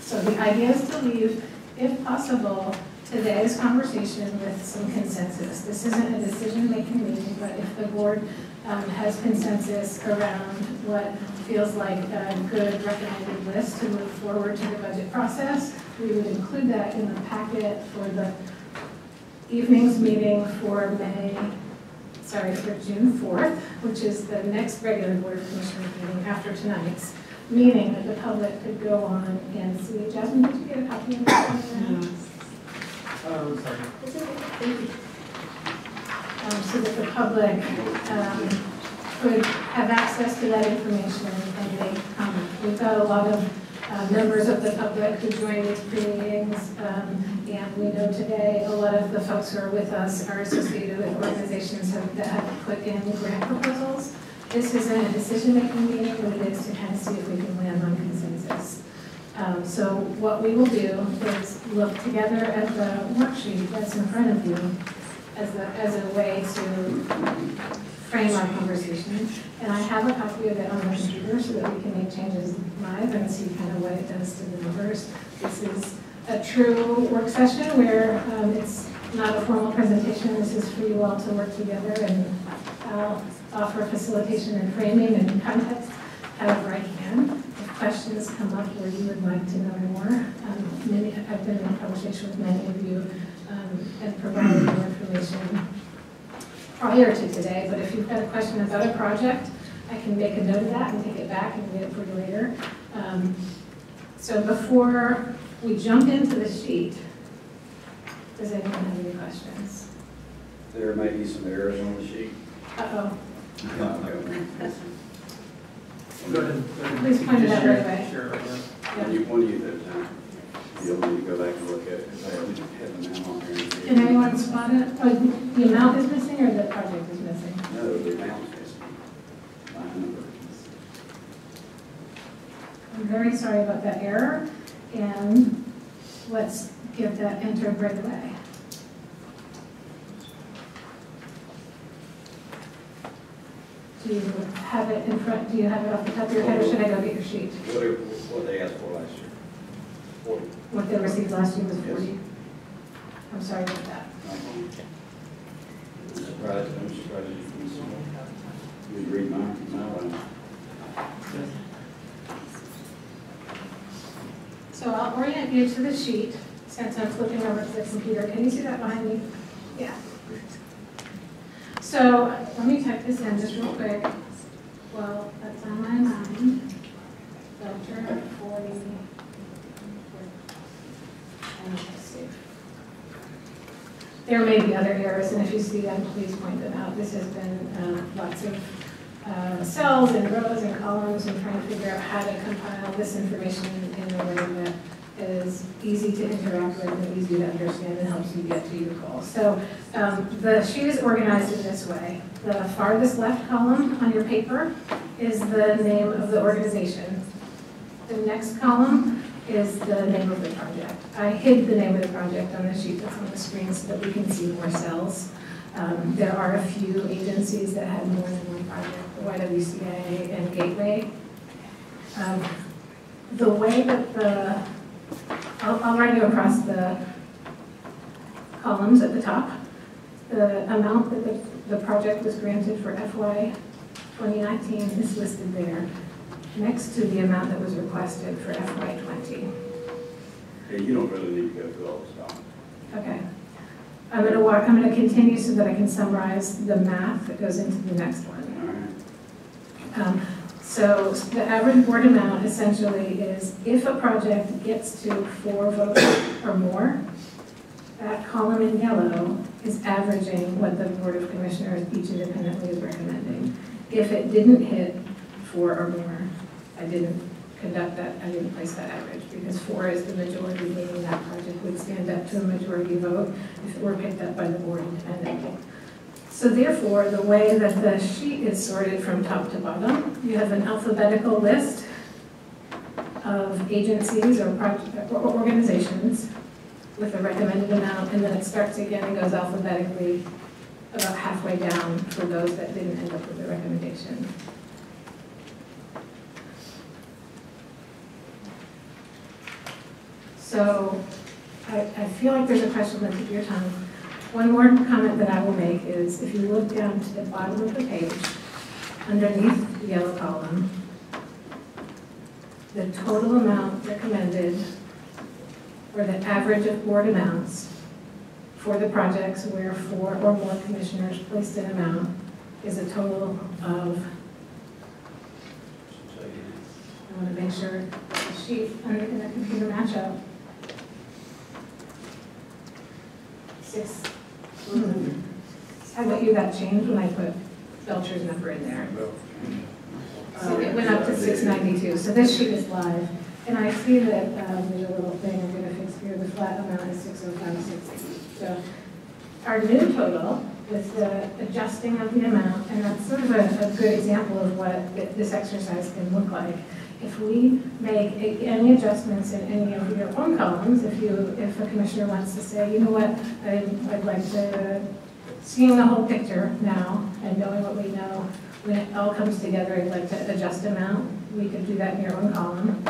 S16: So the idea is to leave, if possible, today's conversation with some consensus. This isn't a decision-making meeting, but if the board has consensus around what feels like a good recommended list to move forward to the budget process, we would include that in the packet for the evening's meeting for June 4th, which is the next regular Board of Commissioners meeting after tonight's, meaning that the public could go on and see. Jasmine, did you get a copy of that?
S1: Oh, sorry.
S16: Thank you. So that the public could have access to that information and make comments. We've got a lot of members of the public who join these pre-meetings, and we know today a lot of the folks who are with us are associated with organizations that have put in grant proposals. This isn't a decision-making meeting, but it is to kind of see if we can land on consensus. So what we will do is look together at the worksheet that's in front of you as a way to frame our conversation. And I have a copy of it on the computer so that we can make changes live and see kind of what it does to the numbers. This is a true work session where it's not a formal presentation. This is for you all to work together, and I'll offer facilitation and framing and context however I can. If questions come up where you would like to know more, I've been in conversation with many of you and provided more information prior to today, but if you've got a question about a project, I can make a note of that and take it back and read it for you later. So before we jump into the sheet, does anyone have any questions?
S6: There may be some errors on the sheet.
S16: Uh-oh.
S6: Go
S1: ahead.
S16: Please point it out right away.
S1: Sure.
S16: Yeah.
S6: One you at a time. You'll need to go back and look at it, because I haven't had the amount on there.
S16: Can anyone spot it? Oh, the amount is missing or the project is missing?
S6: No, the amount's missing. My number.
S16: I'm very sorry about that error, and let's get that entered right away. Do you have it in front, do you have it off the top of your head, or should I go get your sheet?
S6: What they asked for last year. 40.
S16: What they received last year was 40? I'm sorry about that.
S6: I'm surprised you read mine.
S16: So I'll orient you to the sheet spent time flipping over to the computer. Can you see that behind me? Yeah. So let me type this in just real quick. Well, that's on my mind. Filter 40. And let's see. There may be other errors, and if you see them, please point them out. This has been lots of cells and rows and columns, and trying to figure out how to compile this information in a way that is easy to interact with and easy to understand and helps you get to your goal. So the sheet is organized in this way. The farthest left column on your paper is the name of the organization. The next column is the name of the project. I hid the name of the project on the sheet that's on the screen so that we can see more cells. There are a few agencies that had more than one project, the YWCA and Gateway. The way that I'll write you across the columns at the top. The amount that the project was granted for FY 2019 is listed there, next to the amount that was requested for FY 20.
S6: Hey, you don't really need to go through all this stuff.
S16: Okay. I'm going to continue so that I can summarize the math that goes into the next one.
S6: All right.
S16: So the average board amount essentially is if a project gets to 4 votes or more, that column in yellow is averaging what the Board of Commissioners each independently is recommending. If it didn't hit 4 or more, I didn't conduct that, I didn't place that average, because 4 is the majority, meaning that project would stand up to a majority vote if it were picked up by the board independently. So therefore, the way that the sheet is sorted from top to bottom, you have an alphabetical list of agencies or organizations with a recommended amount, and then it starts again and goes alphabetically about halfway down for those that didn't end up with the recommendation. So I feel like there's a question on the tip of your tongue. One more comment that I will make is if you look down to the bottom of the page, underneath the yellow column, the total amount recommended, or the average of board amounts for the projects where 4 or more commissioners placed an amount is a total of, I want to make sure the sheet in the computer match up. 6. I bet you that changed when I put Belcher's number in there. It went up to 692. So this sheet is live. And I see that there's a little thing I'm going to fix here. The flat amount is 605.60. So our new total with the adjusting of the amount, and that's sort of a good example of what this exercise can look like. If we make any adjustments in any of your own columns, if a commissioner wants to say, you know what, I'd like to, seeing the whole picture now and knowing what we know, when it all comes together, I'd like to adjust amount, we could do that in your own column.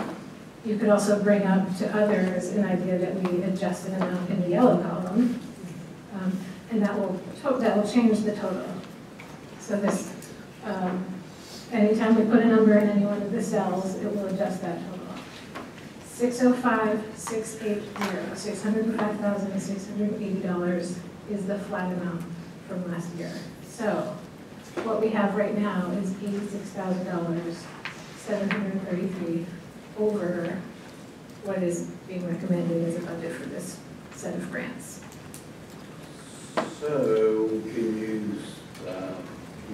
S16: You could also bring up to others an idea that we adjust an amount in the yellow column, and that will change the total. So this, anytime we put a number in any one of the cells, it will adjust that total. 605,680, $605,680 is the flat amount from last year. So what we have right now is $86,733 over what is being recommended as a budget for this set of grants.
S6: So can you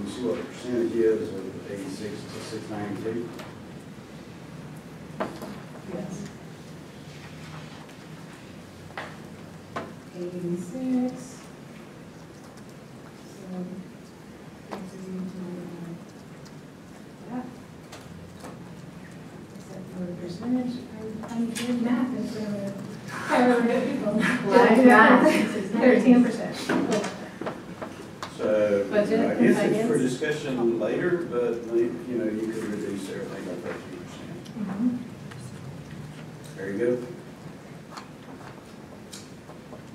S6: see what the percentage is of 86 to 692?
S16: Yes. 86. So, yeah. Percentage. I'm doing math in front of people. 13%.
S6: So I guess it's for discussion later, but you could reduce everything by 13%. There you go.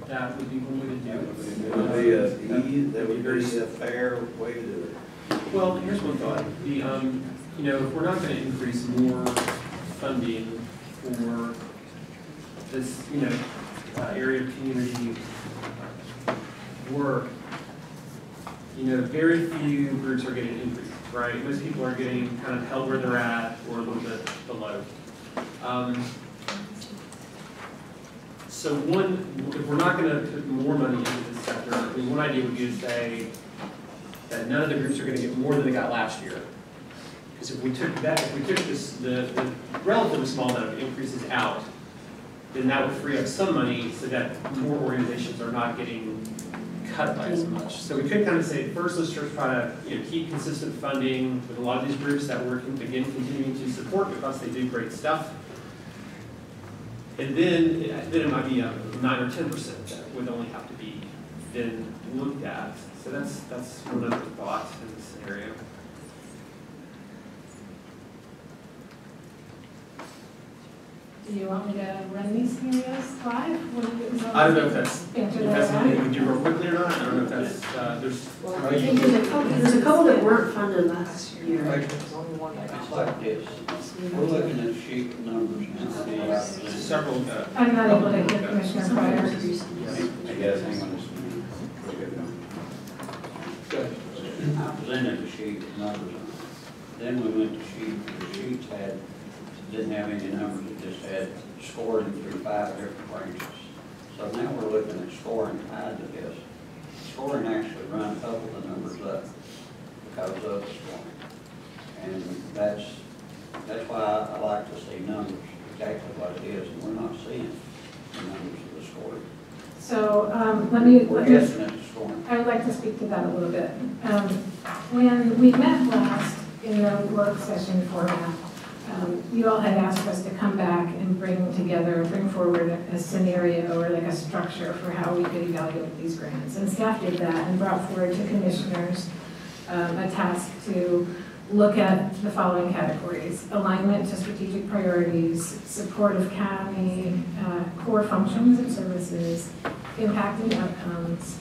S1: That would be one way to do it.
S6: That would be a fair way to do it.
S1: Well, here's one thought. If we're not going to increase more funding for this, area of community work, you know, very few groups are getting increased, right? Most people are getting kind of held where they're at or a little bit below. So if we're not going to put more money into this sector, I mean, one idea would be to say that none of the groups are going to get more than they got last year. Because if we took the relatively small amount of increases out, then that would free up some money so that more organizations are not getting cut by as much. So we could kind of say, first, let's just try to keep consistent funding with a lot of these groups that we're continuing to support because they do great stuff. And then it might be 9 or 10% that would only have to be then looked at. So that's one other thought in this scenario.
S16: Do you want me to run these scenarios live?
S1: I don't know if that's something that we do real quickly or not. I don't know if that's,
S3: there's a couple that weren't funded last year.
S10: It's like this. We're looking at sheet numbers now.
S1: Several.
S16: I'm not able to get Commissioner Pryor.
S6: I guess, hang on just a minute.
S1: Good.
S10: I presented the sheet with numbers on it. Then we went to the sheets didn't have any numbers, it just had scoring through 5 different branches. So now we're looking at scoring tied to this. Scoring actually run a couple of the numbers up because of the scoring. And that's why I like to see numbers, exactly what it is, and we're not seeing the numbers of the scoring.
S16: So
S10: We're guessing at the scoring.
S16: I would like to speak to that a little bit. When we met last in the work session format, you all had asked us to come back and bring forward a scenario or like a structure for how we could evaluate these grants. And staff did that and brought forward to commissioners a task to look at the following categories: alignment to strategic priorities, support of county core functions and services, impacting outcomes,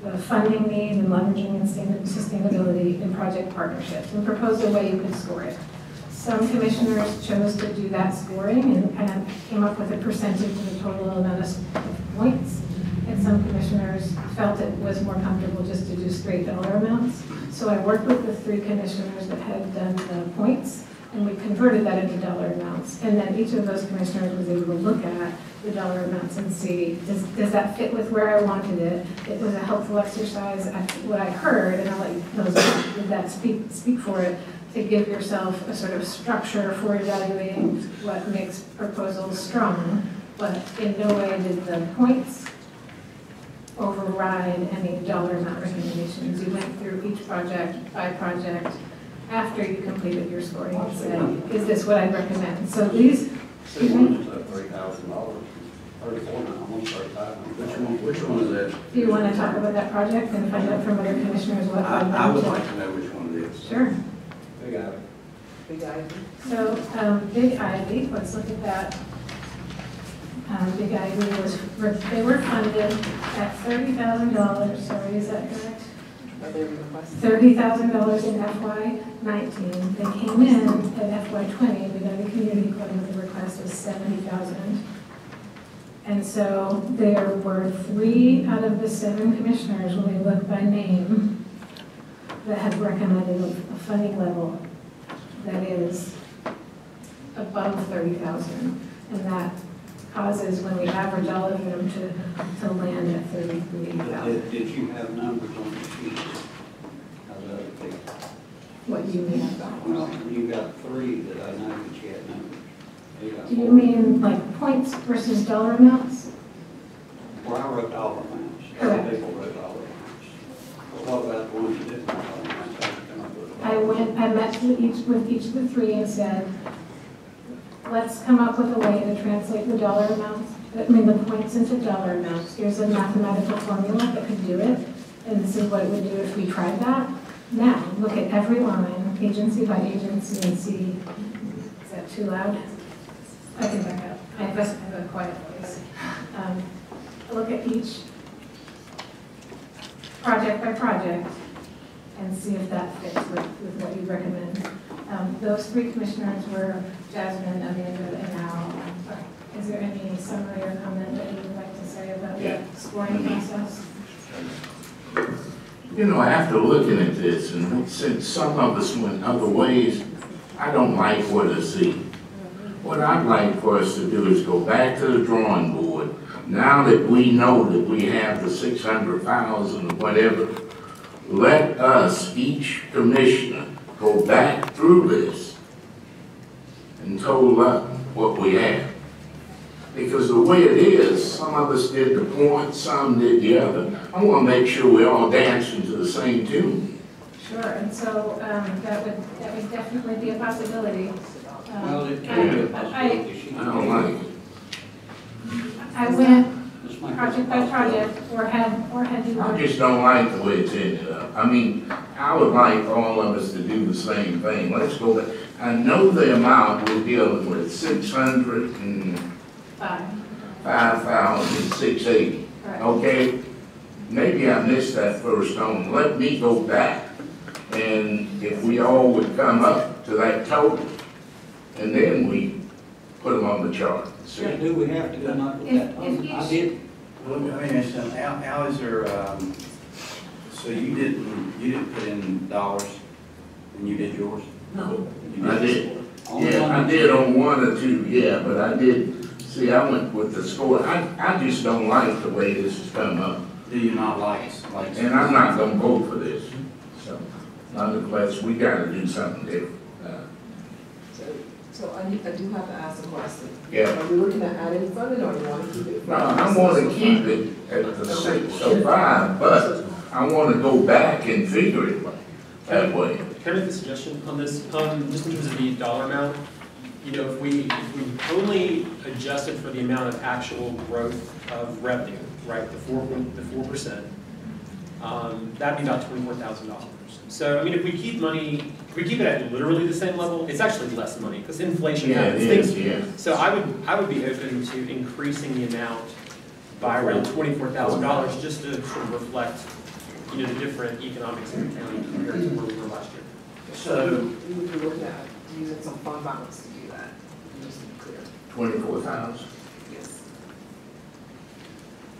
S16: the funding need and leveraging and sustainability, and project partnerships, and proposed a way you could score it. Some commissioners chose to do that scoring and kind of came up with a percentage of the total amount of points. And some commissioners felt it was more comfortable just to do straight dollar amounts. So I worked with the 3 commissioners that had done the points, and we converted that into dollar amounts. And then each of those commissioners was able to look at the dollar amounts and see, does that fit with where I wanted it? It was a helpful exercise. What I heard, and I'll let you know that speak for it, to give yourself a sort of structure for evaluating what makes proposals strong, but in no way did the points override any dollar amount recommendations. You went through each project by project after you completed your scoring and said, is this what I'd recommend? So these,
S10: See, one is at $3,000, 34 now, almost 3,500.
S6: Which one is that?
S16: do you want to talk about that project and find out from other commissioners what?
S6: I would like to know which one it is.
S16: Sure.
S10: Big Ivy.
S4: Big Ivy.
S16: So, Big Ivy, let's look at that. Big Ivy they were funded at $30,000, sorry, is that correct? $30,000 in FY19. They came in at FY20, Big Ivy Community Club, the request was $70,000. And so there were 3 out of the 7 commissioners, when we look by name, that had recommended a funding level that is above 30,000, and that causes, when we average all of them, to land at 33,000.
S10: Did you have numbers on the sheet?
S16: What do you mean?
S10: Well, you got 3 that I know that you had numbers.
S16: Do you mean like points versus dollar amounts?
S10: Well, I wrote dollar amounts.
S16: Correct.
S10: Other people wrote dollar amounts. But what about the ones you didn't write dollar amounts? How did you come up with
S16: I met with each of the 3 and said, let's come up with a way to translate the dollar amounts, the points into dollar amounts. Here's a mathematical formula that could do it, and this is what it would do if we tried that. Now, look at every line, agency by agency, and see, is that too loud? I can back up. I have a quiet voice. Look at each project by project and see if that fits with what you recommend. Those 3 commissioners were Jasmine, Amanda, and Al. Is there any summary or comment that you would like to scoring process.
S17: You know, after looking at this, and since some of us went other ways, I don't like what I see. What I'd like for us to do is go back to the drawing board. Now that we know that we have the 600,000 or whatever, let us, each commissioner, go back through this and total up what we have. Because the way it is, some of us did the point, some did the other. I want to make sure we're all dancing to the same tune.
S16: Sure, and so that would definitely be a possibility.
S10: Well, it can be a
S17: I
S10: possibility.
S17: don't like it.
S16: I went project by project, or had you.
S17: I just don't like the way it's ended up. I mean, I would like all of us to do the same thing. Let's go back. I know the amount we're dealing with, 5,680.
S16: Right.
S17: Okay? Maybe I missed that first one. Let me go back. And if we all would come up to that total, and then we put them on the chart.
S10: Yeah, do we have to come up with that? I did.
S6: Well, let me ask you something. Al, is there, so you didn't put in dollars and you did yours?
S17: No.
S6: You
S17: I did. Yeah, I did on one or two, yeah, but I did, see, I went with the score. I just don't like the way this has come up.
S6: Do you not like?
S17: And I'm not gonna vote for this. So, nonetheless, we gotta do something different.
S4: So I do have to ask a question.
S17: Yeah.
S4: Are we looking at adding funding, or you want to keep it?
S17: No, I wanna keep it at the 605, but I wanna go back and figure it that way.
S1: Can I make a suggestion on this? Just in terms of the dollar amount, you know, if we only adjusted for the amount of actual growth of revenue, right, the 4%, that'd be about $24,000. So, I mean, if we keep it at literally the same level, it's actually less money, because inflation happens.
S17: Yeah.
S1: So I would be open to increasing the amount by around $24,000, just to sort of reflect, you know, the different economics in the county compared to where we were last year.
S4: So we would be looking at using some fund balance to do that, just to be clear.
S17: 24,000.
S4: Yes.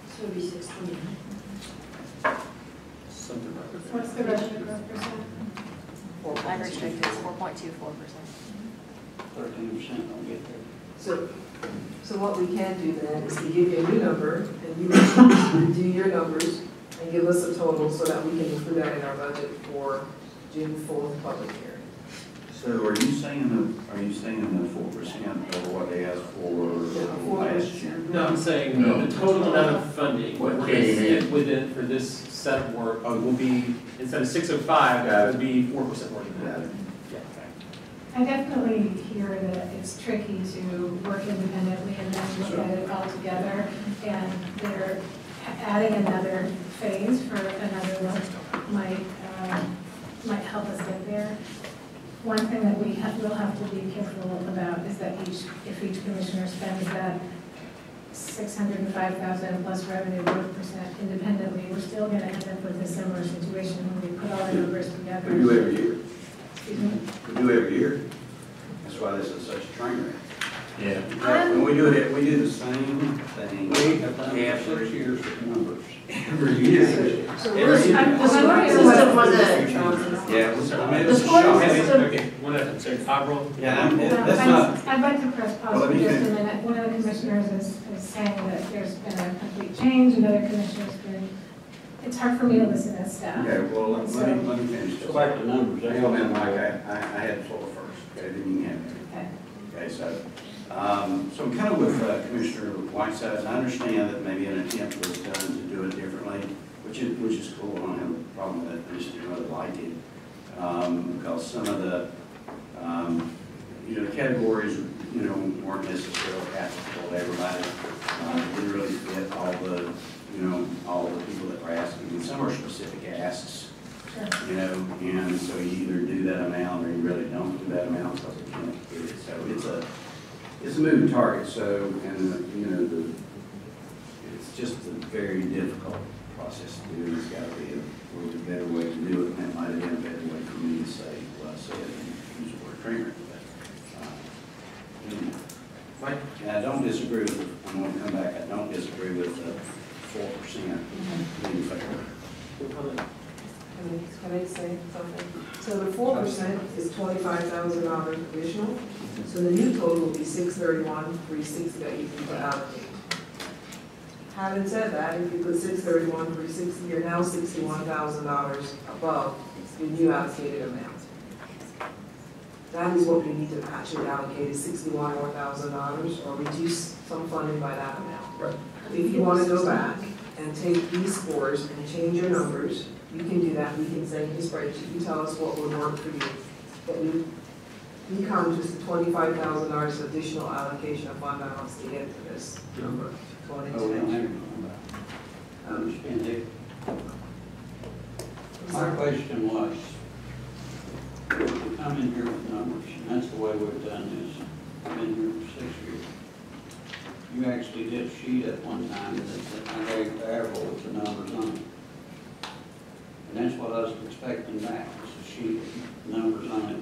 S3: So it'd be 620.
S1: Something like that.
S16: What's the revenue growth percent?
S18: Average restricted is 4.24%.
S10: 13% don't get there.
S4: So what we can do then is to give you a new number, and you do your numbers, and give us a total so that we can include that in our budget for June 4th public hearing.
S6: So are you saying the 4% over what they asked for last year?
S1: No, I'm saying the total amount of funding we're going to stick within for this set of work will be, instead of 605, that would be 4% more than that.
S16: I definitely hear that it's tricky to work independently and then look at it all together, and they're adding another phase for another look might help us get there. One thing that we will have to be careful about is that if each commissioner spends that 605,000 plus revenue growth percent independently, we're still going to end up with a similar situation when we put all our numbers together.
S6: We do every year.
S16: Excuse me?
S6: We do every year. That's why this is such a train wreck.
S17: Yeah.
S6: And we do the same thing.
S10: We have done it for 6 years with numbers.
S6: Every year. Yeah,
S16: The scoring system.
S1: Okay, one at a time, sorry, Avril?
S6: Yeah, that's not.
S16: I'd like to press pause for just a minute. One of the commissioners is saying that there's been a complete change, another commissioner's been, it's hard for me to listen as staff.
S6: Okay, well, let me finish.
S10: Go back to numbers.
S6: Hang on a minute, Mike, I had the floor first, okay, then you can have it.
S16: Okay.
S6: Okay, so I'm kind of with Commissioner Whiteside, and I understand that maybe an attempt was done to do it differently, which is cool. I don't have a problem with it. I just really like it. Because some of the, the categories, weren't necessarily applicable to everybody. Didn't really fit all the people that were asking. And some are specific asks, and so you either do that amount or you really don't do that amount because you can't get it. So it's a moving target. So, and it's just a very difficult process to do. It's got to be a little bit better way to do it, and that might have been a better way for me to say what I said and use the word trainer. And I don't disagree with, I'm going to come back, I don't disagree with 4% being fair.
S4: Can I say something? So the 4% is $25,000 additional, so the new total will be $631,360 that you need to allocate. Having said that, if you put $631,360, you're now $61,000 above the new allocated amount. That is what we need to actually allocate, is $61,000 or reduce some funding by that amount.
S6: Right.
S4: If you want to go back and take these scores and change your numbers, you can do that. We can send you the spreadsheet. You tell us what would work for you. But we come just $25,000 additional allocation of fund balance to get to this number. Going into
S10: Oh, we don't
S4: next
S10: have
S4: year.
S10: it. Understand it. My question was, we come in here with numbers, and that's the way we've done this. I've been here for 6 years. You actually did a sheet at one time that I gave Darrell with the numbers on it. And that's what I was expecting back, was a sheet with numbers on it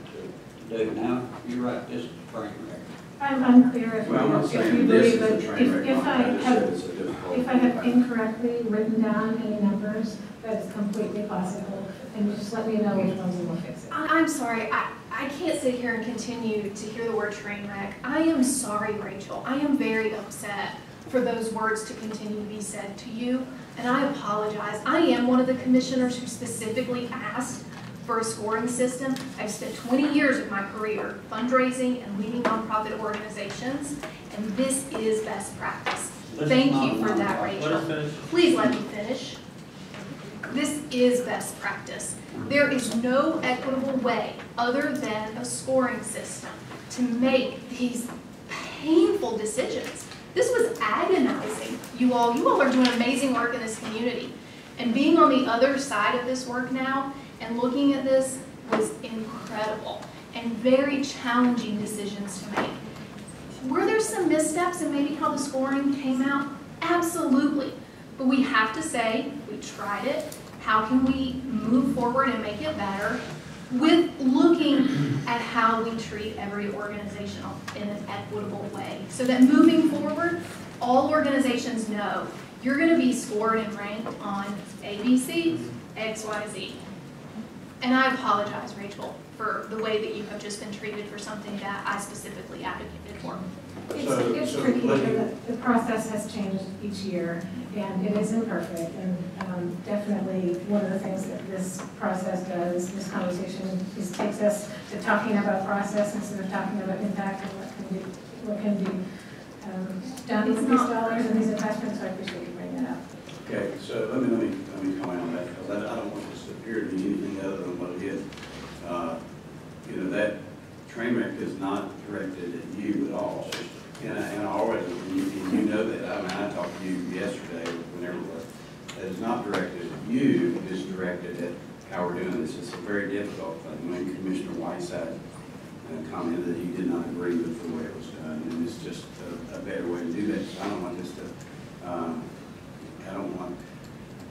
S10: to do. Now, you're right, this is a train wreck.
S16: I'm unclear if
S6: Well, I'm not
S16: you
S6: saying
S16: believe
S6: this
S16: that
S6: is a train wreck.
S16: if I have incorrectly written down any numbers, that is completely possible, and just let me know which ones and we'll fix it.
S9: I'm sorry, I can't sit here and continue to hear the word train wreck. I am sorry, Rachel. I am very upset for those words to continue to be said to you, and I apologize. I am one of the commissioners who specifically asked for a scoring system. I've spent 20 years of my career fundraising and leading nonprofit organizations, and this is best practice. Thank you for that, Rachel. Please let me finish. This is best practice. There is no equitable way other than a scoring system to make these painful decisions. This was agonizing. You all are doing amazing work in this community. And being on the other side of this work now and looking at this was incredible and very challenging decisions to make. Were there some missteps in maybe how the scoring came out? Absolutely. But we have to say, we tried it. How can we move forward and make it better with looking at how we treat every organization in an equitable way, so that moving forward, all organizations know you're going to be scored and ranked on ABC, XYZ. And I apologize, Rachel, for the way that you have just been treated for something that I specifically advocated for.
S16: It's tricky, the process has changed each year, and it is imperfect, and definitely one of the things that this process does, this conversation, is takes us to talking about process instead of talking about impact and what can be done with these dollars and these investments, so I appreciate you bringing that up.
S6: Okay, so let me comment on that, because I don't want this to appear to be anything other than what it is. You know, that train wreck is not directed at you at all. And I already, and you know that. I mean, I talked to you yesterday, whenever it was. That is not directed at you, it is directed at how we're doing this. It's a very difficult thing. When Commissioner Whiteside commented that he did not agree with the way it was done, and it's just a better way to do that. So I don't want this to, I don't want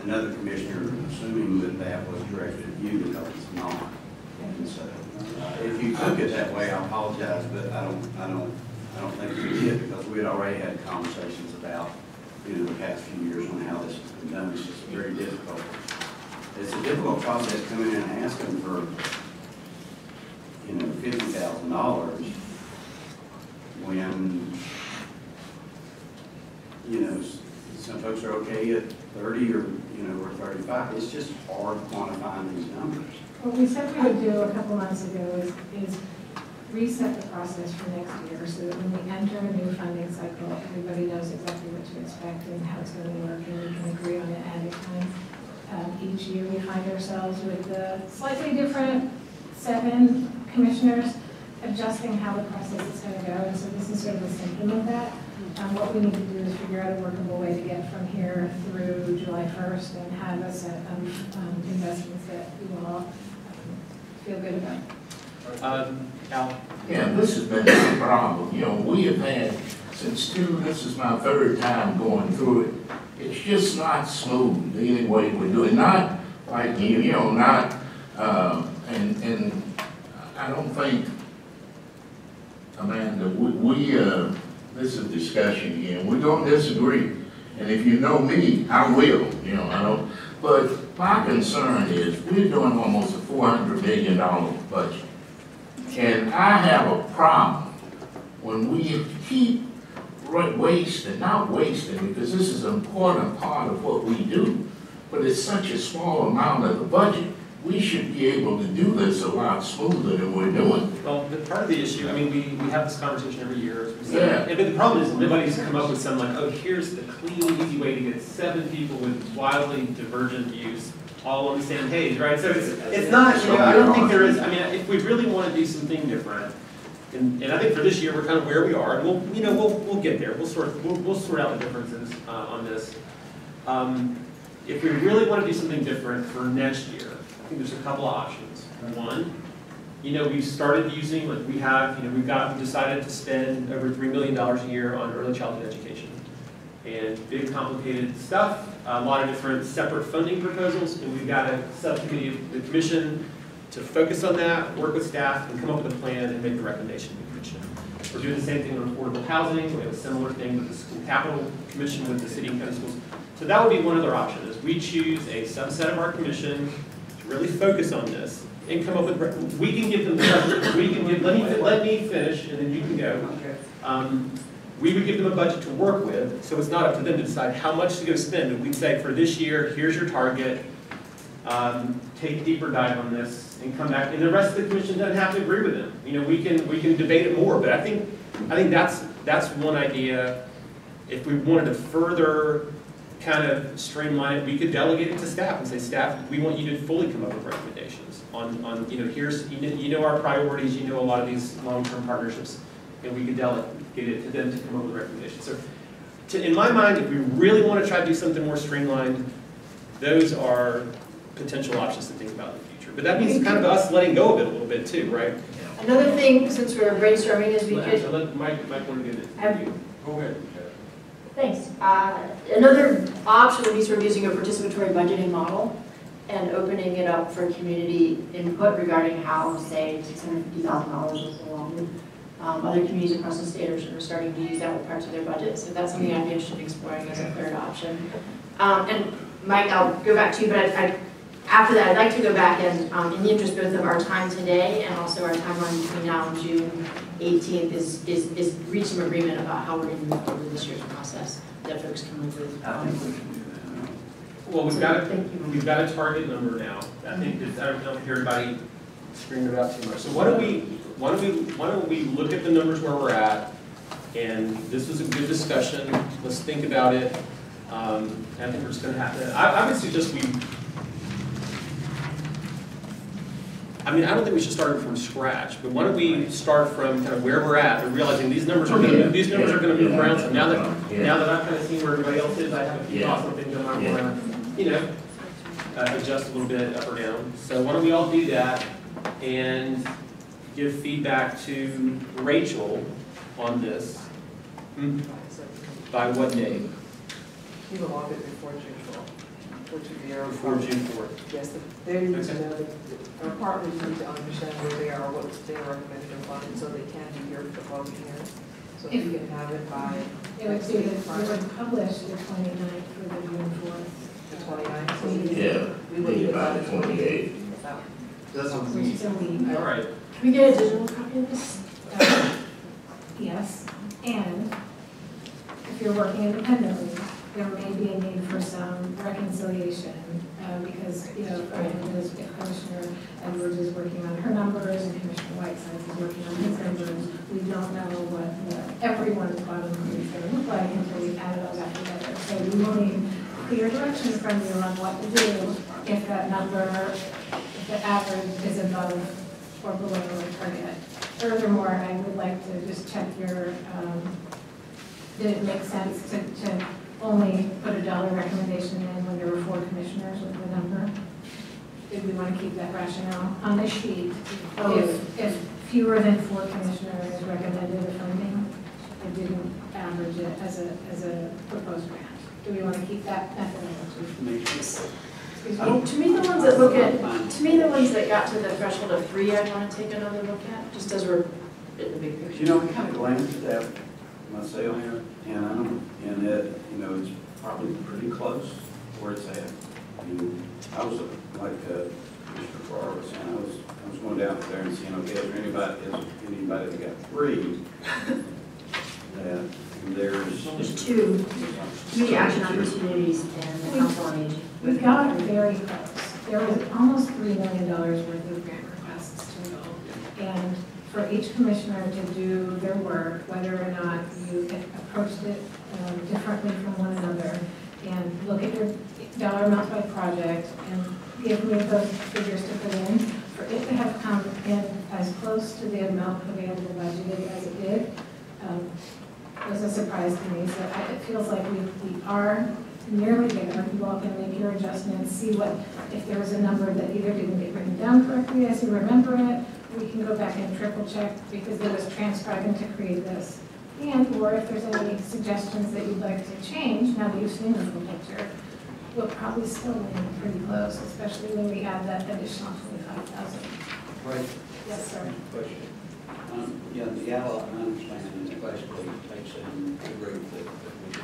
S6: another commissioner assuming that that was directed at you, because it's not. And so, if you took it that way, I apologize, but I don't think we did, because we had already had conversations about, you know, the past few years on how this has been done. It's just very difficult. It's a difficult process coming in and asking for, you know, $50,000 when, you know, some folks are okay at 30 or, you know, or 35. It's just hard quantifying these numbers.
S16: What we said we would do a couple months ago is reset the process for next year, so that when we enter a new funding cycle, everybody knows exactly what to expect and how it's going to work, and we can agree on it ahead of time. Each year we find ourselves with a slightly different 7 commissioners adjusting how the process is going to go, and so this is sort of a symptom of that. What we need to do is figure out a workable way to get from here through July 1st and have a set of investments that we will all feel good about.
S1: Al?
S17: Yeah, this has been a problem. You know, we have had, this is my 3rd time going through it. It's just not smooth any way we do it. Not like, you know, not, and I don't think, Amanda, this is discussion again. We don't disagree. And if you know me, I will, you know, I don't. But my concern is we're doing almost a $400 million budget. And I have a problem when we keep wasting, not wasting, because this is an important part of what we do, but it's such a small amount of the budget. We should be able to do this a lot smoother than we're doing.
S1: Well, the part of the issue, I mean, we have this conversation every year.
S17: Yeah.
S1: But the problem is nobody's come up with some like, oh, here's the clean, easy way to get 7 people with wildly divergent views all on the same page, right? So it's not, you know, I don't think there is, I mean, if we really want to do something different, and I think for this year, we're kind of where we are, and we'll, you know, we'll get there. We'll sort out the differences on this. If we really want to do something different for next year, I think there's a couple of options. One, you know, we've started using, like we have, you know, we've decided to spend over $3 million a year on early childhood education. And big complicated stuff, a lot of different separate funding proposals, and we've got a subcommittee of the commission to focus on that, work with staff, and come up with a plan and make the recommendation to the commission. We're doing the same thing on affordable housing. We have a similar thing with the school capital commission with the city and county schools. So that would be one other option, is we choose a subset of our commission to really focus on this and come up with, we can give them the, we can give, let me finish and then you can go. We would give them a budget to work with, so it's not up to them to decide how much to go spend. But we'd say for this year, here's your target, take a deeper dive on this and come back. And the rest of the commission doesn't have to agree with them. You know, we can debate it more, but I think that's one idea. If we wanted to further kind of streamline it, we could delegate it to staff and say, staff, we want you to fully come up with recommendations on you know, here's, you know our priorities, you know a lot of these long-term partnerships, and we could delegate it to them to come up with recommendations. So in my mind, if we really want to try to do something more streamlined, those are potential options to think about in the future. But that means kind of us letting go of it a little bit too, right?
S3: Another thing, since we're brainstorming, is we could.
S1: So let Mike want to get it. Go ahead.
S3: Thanks. Another option would be sort of using a participatory budgeting model and opening it up for community input regarding how, say, $650,000 is along. Other communities across the state are starting to use that with parts of their budgets. So that's something I'd be interested in exploring as a third option. And Mike, I'll go back to you, but after that, I'd like to go back and, in the interest both of our time today and also our timeline between now and June 18th, is reach some agreement about how we're going to move forward this year's process that folks can move with.
S6: I think we can do that now.
S1: Well, we've got a target number now. I think that I don't hear everybody screaming about too much. So why don't we look at the numbers where we're at, and this was a good discussion. Let's think about it. I think we're just going to have to. I would suggest I mean, I don't think we should start from scratch, but why don't we start from kind of where we're at and realizing these numbers are going to move around. So now that I've kind of seen where everybody else is, I have a few thoughts on things I might want to, you know, adjust a little bit up or down. So why don't we all do that and give feedback to Rachel on this. By what date?
S4: You will want it before June 4th, which would be our.
S1: Before June 4th.
S4: Yes, they need to know, our partners need to understand where they are, what they are recommending to fund, so they can be here for the public hearing. So if you can have it by.
S16: It would be, we would publish the 29th for the June 4th.
S4: The 29th. So
S17: Yeah,
S4: we would
S17: maybe
S4: get
S17: by
S4: about
S17: the 28th.
S4: That's
S16: what we.
S1: All right.
S3: Can we get a digital copy of this?
S16: Yes, and if you're working independently, there may be a need for some reconciliation, because, you know, if Commissioner Edwards is working on her numbers and Commissioner Whiteside is working on his numbers, we don't know what everyone's bottom line is going to look like until we've added all that together. So we will need clear direction from you on what to do if that number, if the average is above or below our target. Furthermore, I would like to just check your, did it make sense to only put a dollar recommendation in when there were 4 commissioners with the number? Did we want to keep that rationale on the sheet? If fewer than 4 commissioners recommended the funding, it didn't average it as a proposed grant. Do we want to keep that methodology?
S3: To me, the ones that got to the threshold of 3, I'd want to take another look at, just as we're in the big picture.
S6: You know, I kind of glanced at that myself, and that, you know, it's probably pretty close where it's at. I mean, I was, like Commissioner Farrar was saying, I was going down there and seeing, okay, is there anybody that got 3?
S3: There's 2 community action opportunities and the council on aging.
S16: We got very close. There was almost $3 million worth of grant requests to go. And for each commissioner to do their work, whether or not you approached it differently from one another, and look at your dollar amount by project, and give me those figures to put in, for it to have come in as close to the amount available budgeted as it did, was a surprise to me. So it feels like we are nearly there. You all can make your adjustments, see what, if there was a number that either didn't get written down correctly as you remember it, we can go back and triple check because it was transcribing to create this. And, or if there's any suggestions that you'd like to change, now that you've seen the full picture, we'll probably still land pretty close, especially when we add that additional 25,000.
S10: Right.
S16: Yes, sir.
S10: Question. Yeah, the yellow, I understand, it basically takes in the group that was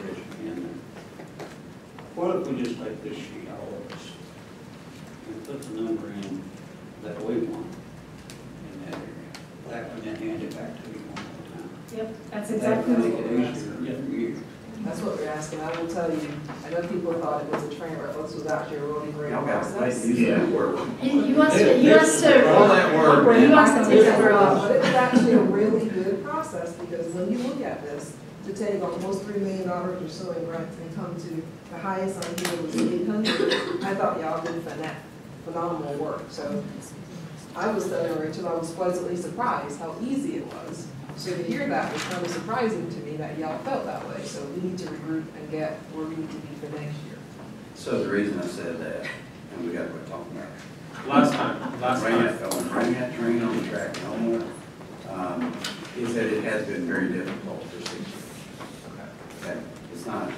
S10: originally in there. What if we just take this sheet, all of us, and put the number in that we want in that area? That would then hand it back to you one more time.
S16: Yep, that's exactly
S10: That would
S16: what
S10: make
S16: we're
S10: it
S16: asking.
S10: easier for you.
S4: That's what we're asking. I will tell you, I know people thought it was a train wreck. This was actually a really great
S6: Y'all got
S4: process.
S6: to use that word.
S3: And he wants to,
S6: All that word.
S3: he wants to take that word off.
S4: But it was actually a really good process because when you look at this, to take almost $3 million or so in grants and come to the highest on here was 800, I thought y'all did phenomenal work. So I was telling her until I was pleasantly surprised how easy it was. So to hear that was kind of surprising to me that y'all felt that way. So we need to regroup and get where we need to be for next year.
S6: So the reason I said that, and we got to quit talking about it.
S1: Last time.
S6: Bring that train on the track no more, is that it has been very difficult for 6 years. Okay. It's not,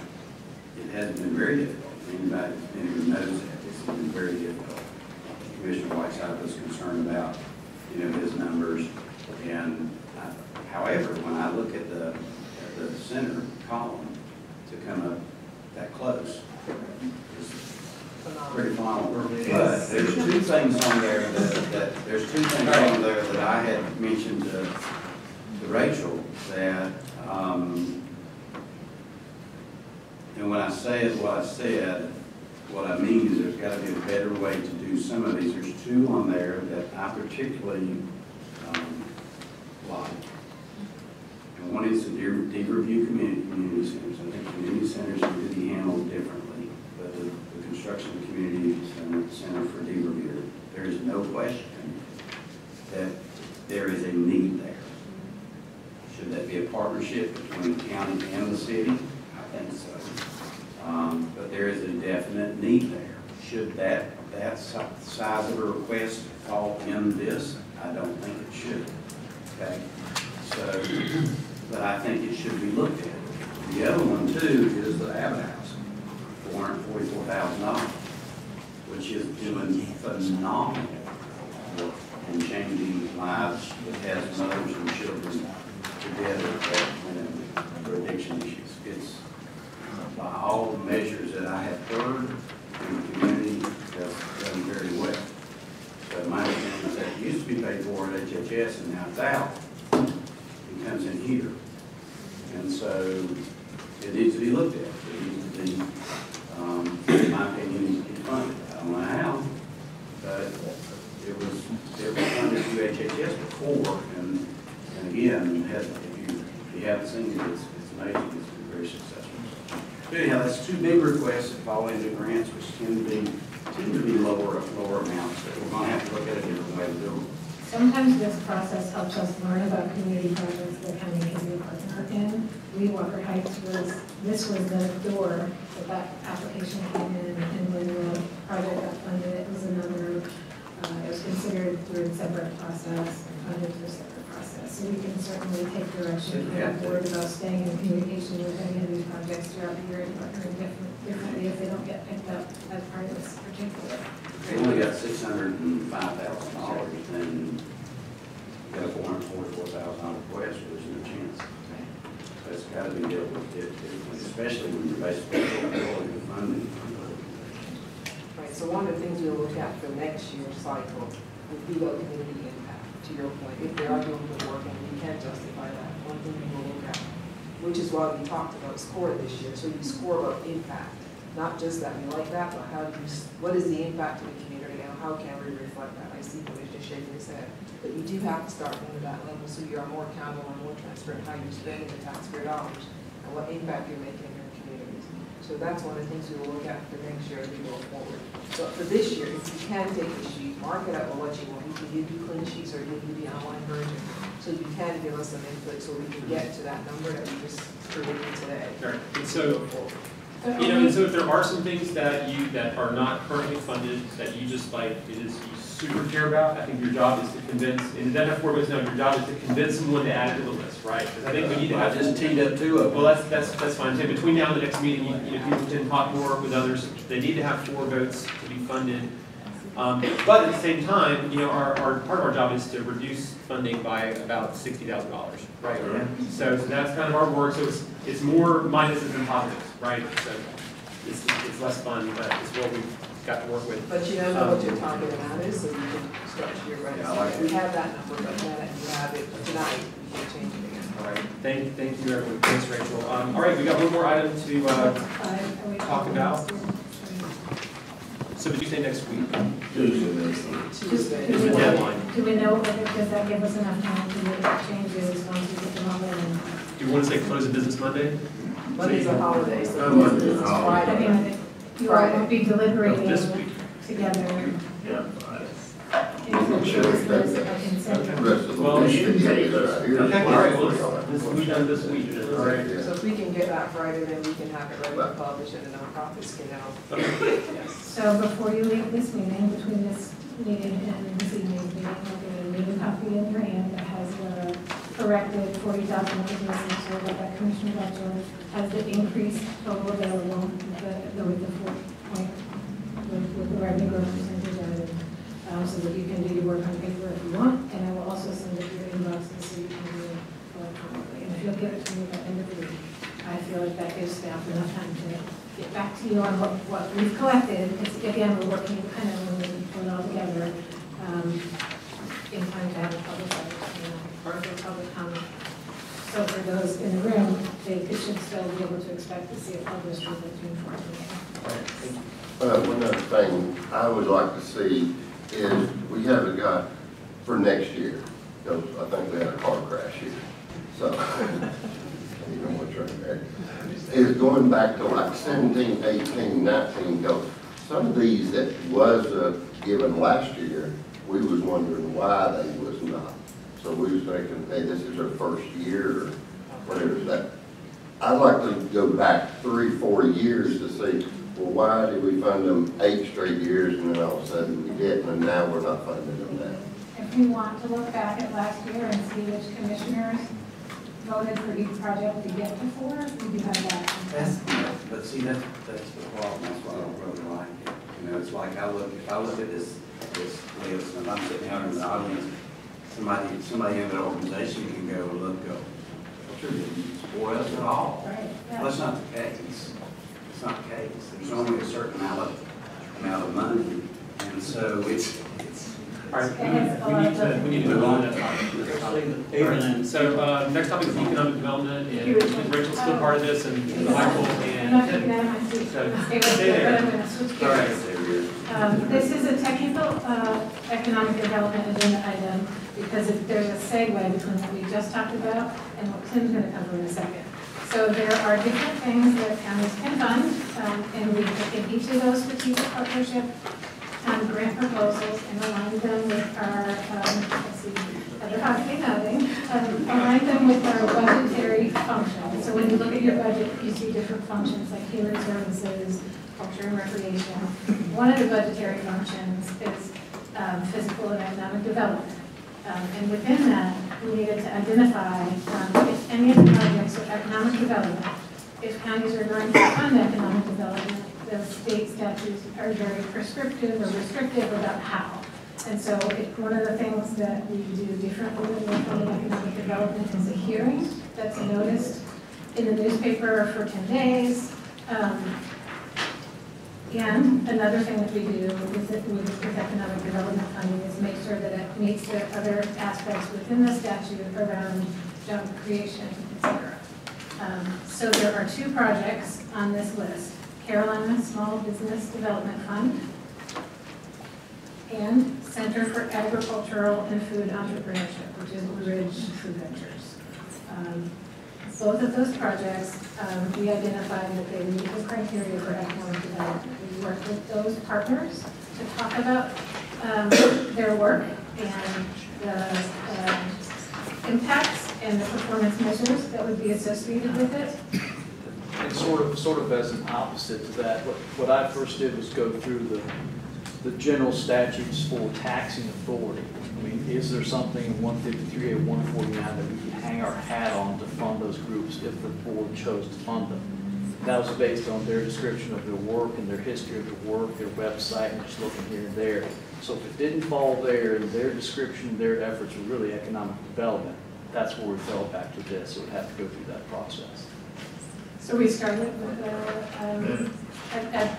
S6: it has been very difficult. Anybody who knows that, it's been very difficult. Commissioner Whiteside was concerned about, his numbers. And however, when I look at the center column to come up that close, it's pretty phenomenal. But there's 2 things on there that I had mentioned to Rachel that, and when I said what I said, what I mean is there's got to be a better way to do some of these. There's 2 on there that I particularly like. And one is the deeper review community centers. I think community centers need to be handled differently. But the construction of the community center for deeper review, there is no question that there is a need there. Should that be a partnership between the county and the city? I think so. But there is a definite need there. Should that size of a request fall in this? I don't think it should. Okay? So, but I think it should be looked at. The other one too is the Abbott House, $444,000, which is doing phenomenal work and changing lives that has mothers and children together for addiction issues. It's by all the measures that I have heard in the community, that's done very well. So my understanding is that it used to be paid for at HHS and now it's out. It comes in here. And so it needs to be looked at. It needs to be, in my opinion, needs to be funded. I don't know how, but it was funded through HHS before. And again, if you haven't seen it, it's amazing. It's been very successful. But anyhow, that's 2 big requests that fall into grants, which tend to be lower amounts. But we're going to have to look at a different way to do them.
S16: Sometimes this process helps us learn about community projects that county can be a partner in. Walker Heights this was the door that application came in, and when the project got funded, it was another, it was considered through a separate process, funded through a separate process. So we can certainly take direction from the board about staying in communication with any of these projects throughout the year and partnering differently if they don't get picked up as part of this particular.
S6: We only got $605,000, and we got a $444,000 request, there's no chance.
S10: That's gotta be dealt with, especially when you're basically controlling the funding.
S4: Right, so one of the things we'll look at for next year's cycle would be the community impact, to your point. If they are doing good work and we can justify that, one thing we will look at, which is why we talked about score this year. So you score about impact, not just that we like that, but how do you, what is the impact to the community and how can we reflect that? I see Commissioner shaking his head, but you do have to start going to that level so you are more accountable and more transparent how you're spending the taxpayer dollars and what impact you're making in your communities. So that's one of the things we will look at for next year as we go forward. So for this year, if you can take the sheet, mark it up, we'll let you know. We can give you clean sheets or give you the online version. So you can give us some input so we can get to that number that we just predicted today.
S1: Sure. And so, and so if there are some things that are not currently funded that you just like, you super care about, I think your job is to convince, and it doesn't have 4 votes now, your job is to convince someone to add it to the list, right? Because I think we need to have.
S10: I just teed up 2 of them.
S1: Well, that's fine. So between now and the next meeting, people can talk more with others. They need to have 4 votes to be funded. But at the same time, our part of our job is to reduce funding by about $60,000, right?
S10: Right.
S1: So that's kind of our work. So it's more minuses than positives, right? So it's less fun, but it's what we've got to work with.
S4: But you don't know what your target amount is, so you can structure your budget.
S10: Yeah,
S4: We have that number, but now that you have it tonight, you can change it again.
S1: All right. Thank you, everyone. Thanks, Rachel. All right, we got one more item to talk about. So did you say next week?
S4: Tuesday.
S1: Is the deadline?
S16: Do we know whether, does that give us enough time to make changes once we get them all in?
S1: Do you want to say close of business Monday?
S4: Monday's a holiday, so
S17: Oh, Monday.
S4: this is
S16: I
S4: Friday.
S16: mean, you all won't be deliberating
S1: This week.
S16: together.
S17: Yeah.
S16: And so there's a consent.
S17: Rest of the
S1: Well,
S17: list is right here.
S1: Okay, all right, well, this will be done this week. All right.
S4: So if we can get that Friday, then we can have it ready to publish and the nonprofits can now. Yes.
S16: So before you leave this meeting, between this meeting and this evening's meeting, you'll get a new copy in your hand that has the corrected 40,000 that was missing, so that Commissioner Butler has the increased total available, with the 4 point, with the revenue growth percentage added, so that you can do your work on paper if you want, and I will also send it to your inboxes so you can do it electronically. And if you'll give it to me by the end of the week, I feel like that gives staff enough time to get back to you on what we've collected, because again, we're working independently and put it all together, in time to have a public, public comment. So for those in the room, they should still be able to expect to see it published within June 14th.
S17: One other thing I would like to see is we haven't got for next year, because I think we had a car crash here. So, you know what's right there. Is going back to like 17, 18, 19, because some of these that was given last year, we was wondering why they was not. So we was thinking, hey, this is our first year, or whatever that. I'd like to go back 3, 4 years to see, well, why did we fund them 8 straight years and then all of a sudden we didn't, and now we're not funding them now.
S16: If you want to look back at last year and see which commissioners voted for each project to get to 4, we do have that.
S10: But see, that's the problem, that's why I don't really like it. It's like if I look at this list, and I'm sitting out in the audience, somebody in the organization can go and look, what you're doing, support us at all.
S16: Right.
S10: Well, that's not the case. It's not the case. There's only a certain amount of money, and so it's.
S1: All right, we need to move on. So next topic is economic development, and Rachel's still part of this, and Michael and Ted. So stay there. All right.
S16: This is a technical economic development agenda item because there's a segue between what we just talked about and what Tim's going to cover in a second. So there are different things that counties can fund, and we take each of those strategic partnership grant proposals and align them with our, align them with our budgetary functions. So when you look at your budget, you see different functions like human services, culture and recreation. One of the budgetary functions is physical and economic development. And within that, we needed to identify if any of the projects are economic development, if counties are going to fund economic development, the state statutes are very prescriptive or restrictive about how. And so one of the things that we do differently when we're funding economic development is a hearing that's noticed in the newspaper for 10 days. And another thing that we do with economic development funding is make sure that it meets the other aspects within the statute around job creation, et cetera. So there are 2 projects on this list: Carolina Small Business Development Fund and Center for Agricultural and Food Entrepreneurship, which is Blue Ridge Food Ventures. Both of those projects, we identified that they meet the criteria for economic development. We worked with those partners to talk about their work and the impacts and the performance measures that would be associated with it.
S19: And sort of as an opposite to that, what I first did was go through the general statutes for taxing authority. I mean, is there something in 153 or 149 that we can hang our hat on to fund those groups if the board chose to fund them? That was based on their description of their work and their history of their work, their website, and just looking here and there. So if it didn't fall there, and their description, their efforts were really economic development, that's where we fell back to this. So we'd have to go through that process.
S16: So we started with at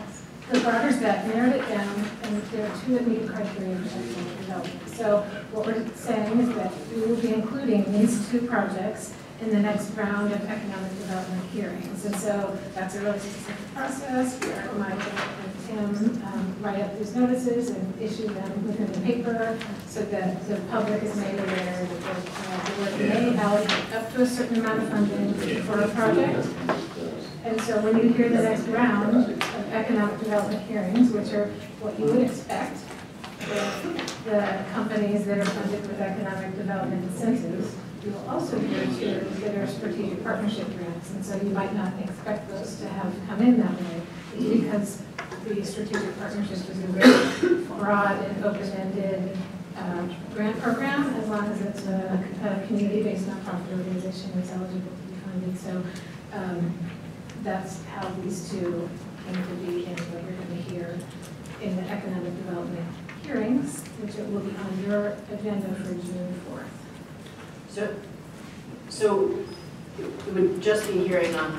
S16: the broader set, narrowed it down, and there are 2 immediate criteria for economic development. So what we're saying is that we will be including these 2 projects in the next round of economic development hearings. And so that's a really specific process where Michael and Tim write up these notices and issue them within the paper so that the public is made aware that the board may allocate up to a certain amount of funding for a project. And so when you hear the next round of economic development hearings, which are what you would expect, the companies that are funded with economic development incentives, you will also hear 2 that are strategic partnership grants. And so you might not expect those to have come in that way. It's because the strategic partnerships is a very broad and open-ended grant program, as long as it's a community-based nonprofit organization that's eligible to be funded. So that's how these 2 came to be and what you're going to hear in the economic development hearings, which it will be on your agenda for June 4th.
S2: So it would just be hearing on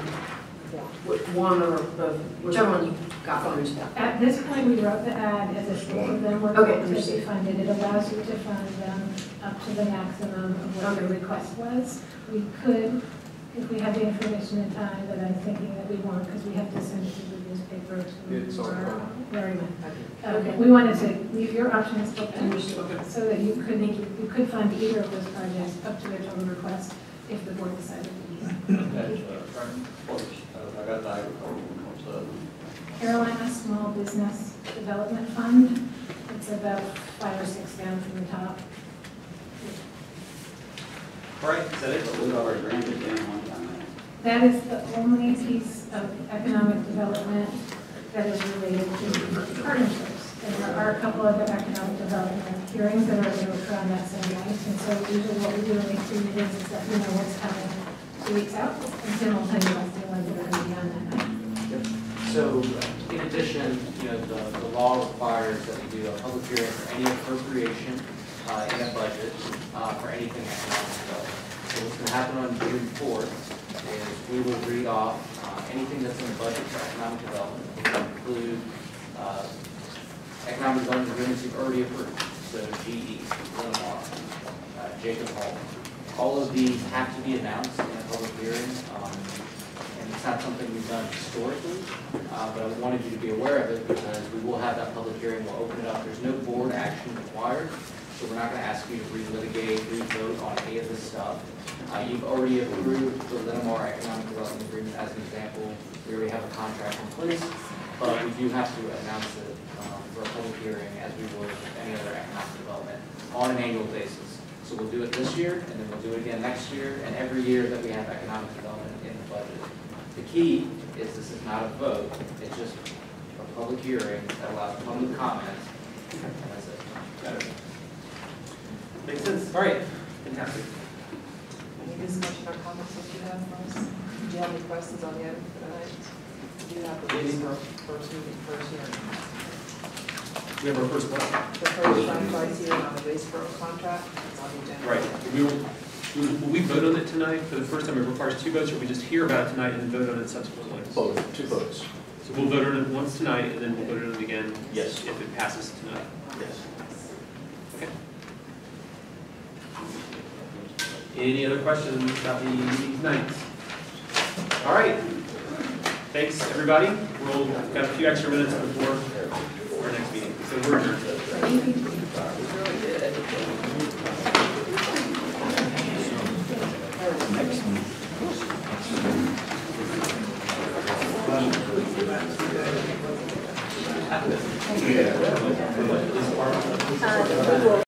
S2: one or both, whichever one you got funded.
S16: At this point, we wrote the ad as if both of them were going to be funded. It allows you to fund them up to the maximum of what the request was. We could, if we had the information in time, that I'm thinking that we want, because we have to send it to the newspaper tomorrow. Very much. We wanted to leave your options open so that you could fund either of those projects up to their total request if the board decided to use it.
S10: I got the agricultural.
S16: Carolina Small Business Development Fund. It's about 5 or 6 down from the top.
S10: Right, is that it? But we already granted them one time.
S16: That is the only piece of economic development that is related to partnerships. And there are a couple other economic development hearings that are going to occur on that same night. And so usually what we do in these 3 meetings is that we know what's coming 2 weeks out, and Tim will tell you about the ones that are going to be on that night.
S5: So in addition, the law requires that we do a public hearing for any appropriation in a budget for anything economic development. So what's going to happen on June 4th is we will read off anything that's in the budget for economic development. We'll include economic development agreements you've already approved. So GE, Linamar, Jacob Hall. All of these have to be announced in a public hearing. And it's not something we've done historically, but I wanted you to be aware of it because we will have that public hearing. We'll open it up. There's no board action required. So we're not going to ask you to relitigate, re-vote on any of this stuff. You've already approved the Linamar Economic Development Agreement as an example. We already have a contract in place, but we do have to announce it for a public hearing as we would with any other economic development on an annual basis. So we'll do it this year, and then we'll do it again next year, and every year that we have economic development in the budget. The key is this is not a vote. It's just a public hearing that allows public comments, and that's it.
S1: Got it. Makes sense. All right. Fantastic.
S4: Any discussion or comments that you have for us? Do you have any questions on the item for tonight? Do you have the first meeting first hearing?
S1: We have our first one.
S4: The first franchise hearing on the Raceboro contract. It's on the agenda.
S1: Right. We will Will we vote on it tonight for the first time? It requires 2 votes, or we just hear about it tonight and then vote on it subsequently?
S19: Both, 2 votes.
S1: So we'll vote on it once tonight, and then we'll vote on it again?
S19: Yes.
S1: If it passes tonight?
S19: Yes.
S1: Okay. Any other questions about the meeting tonight? All right. Thanks, everybody. We'll got a few extra minutes before our next meeting, so we're adjourned.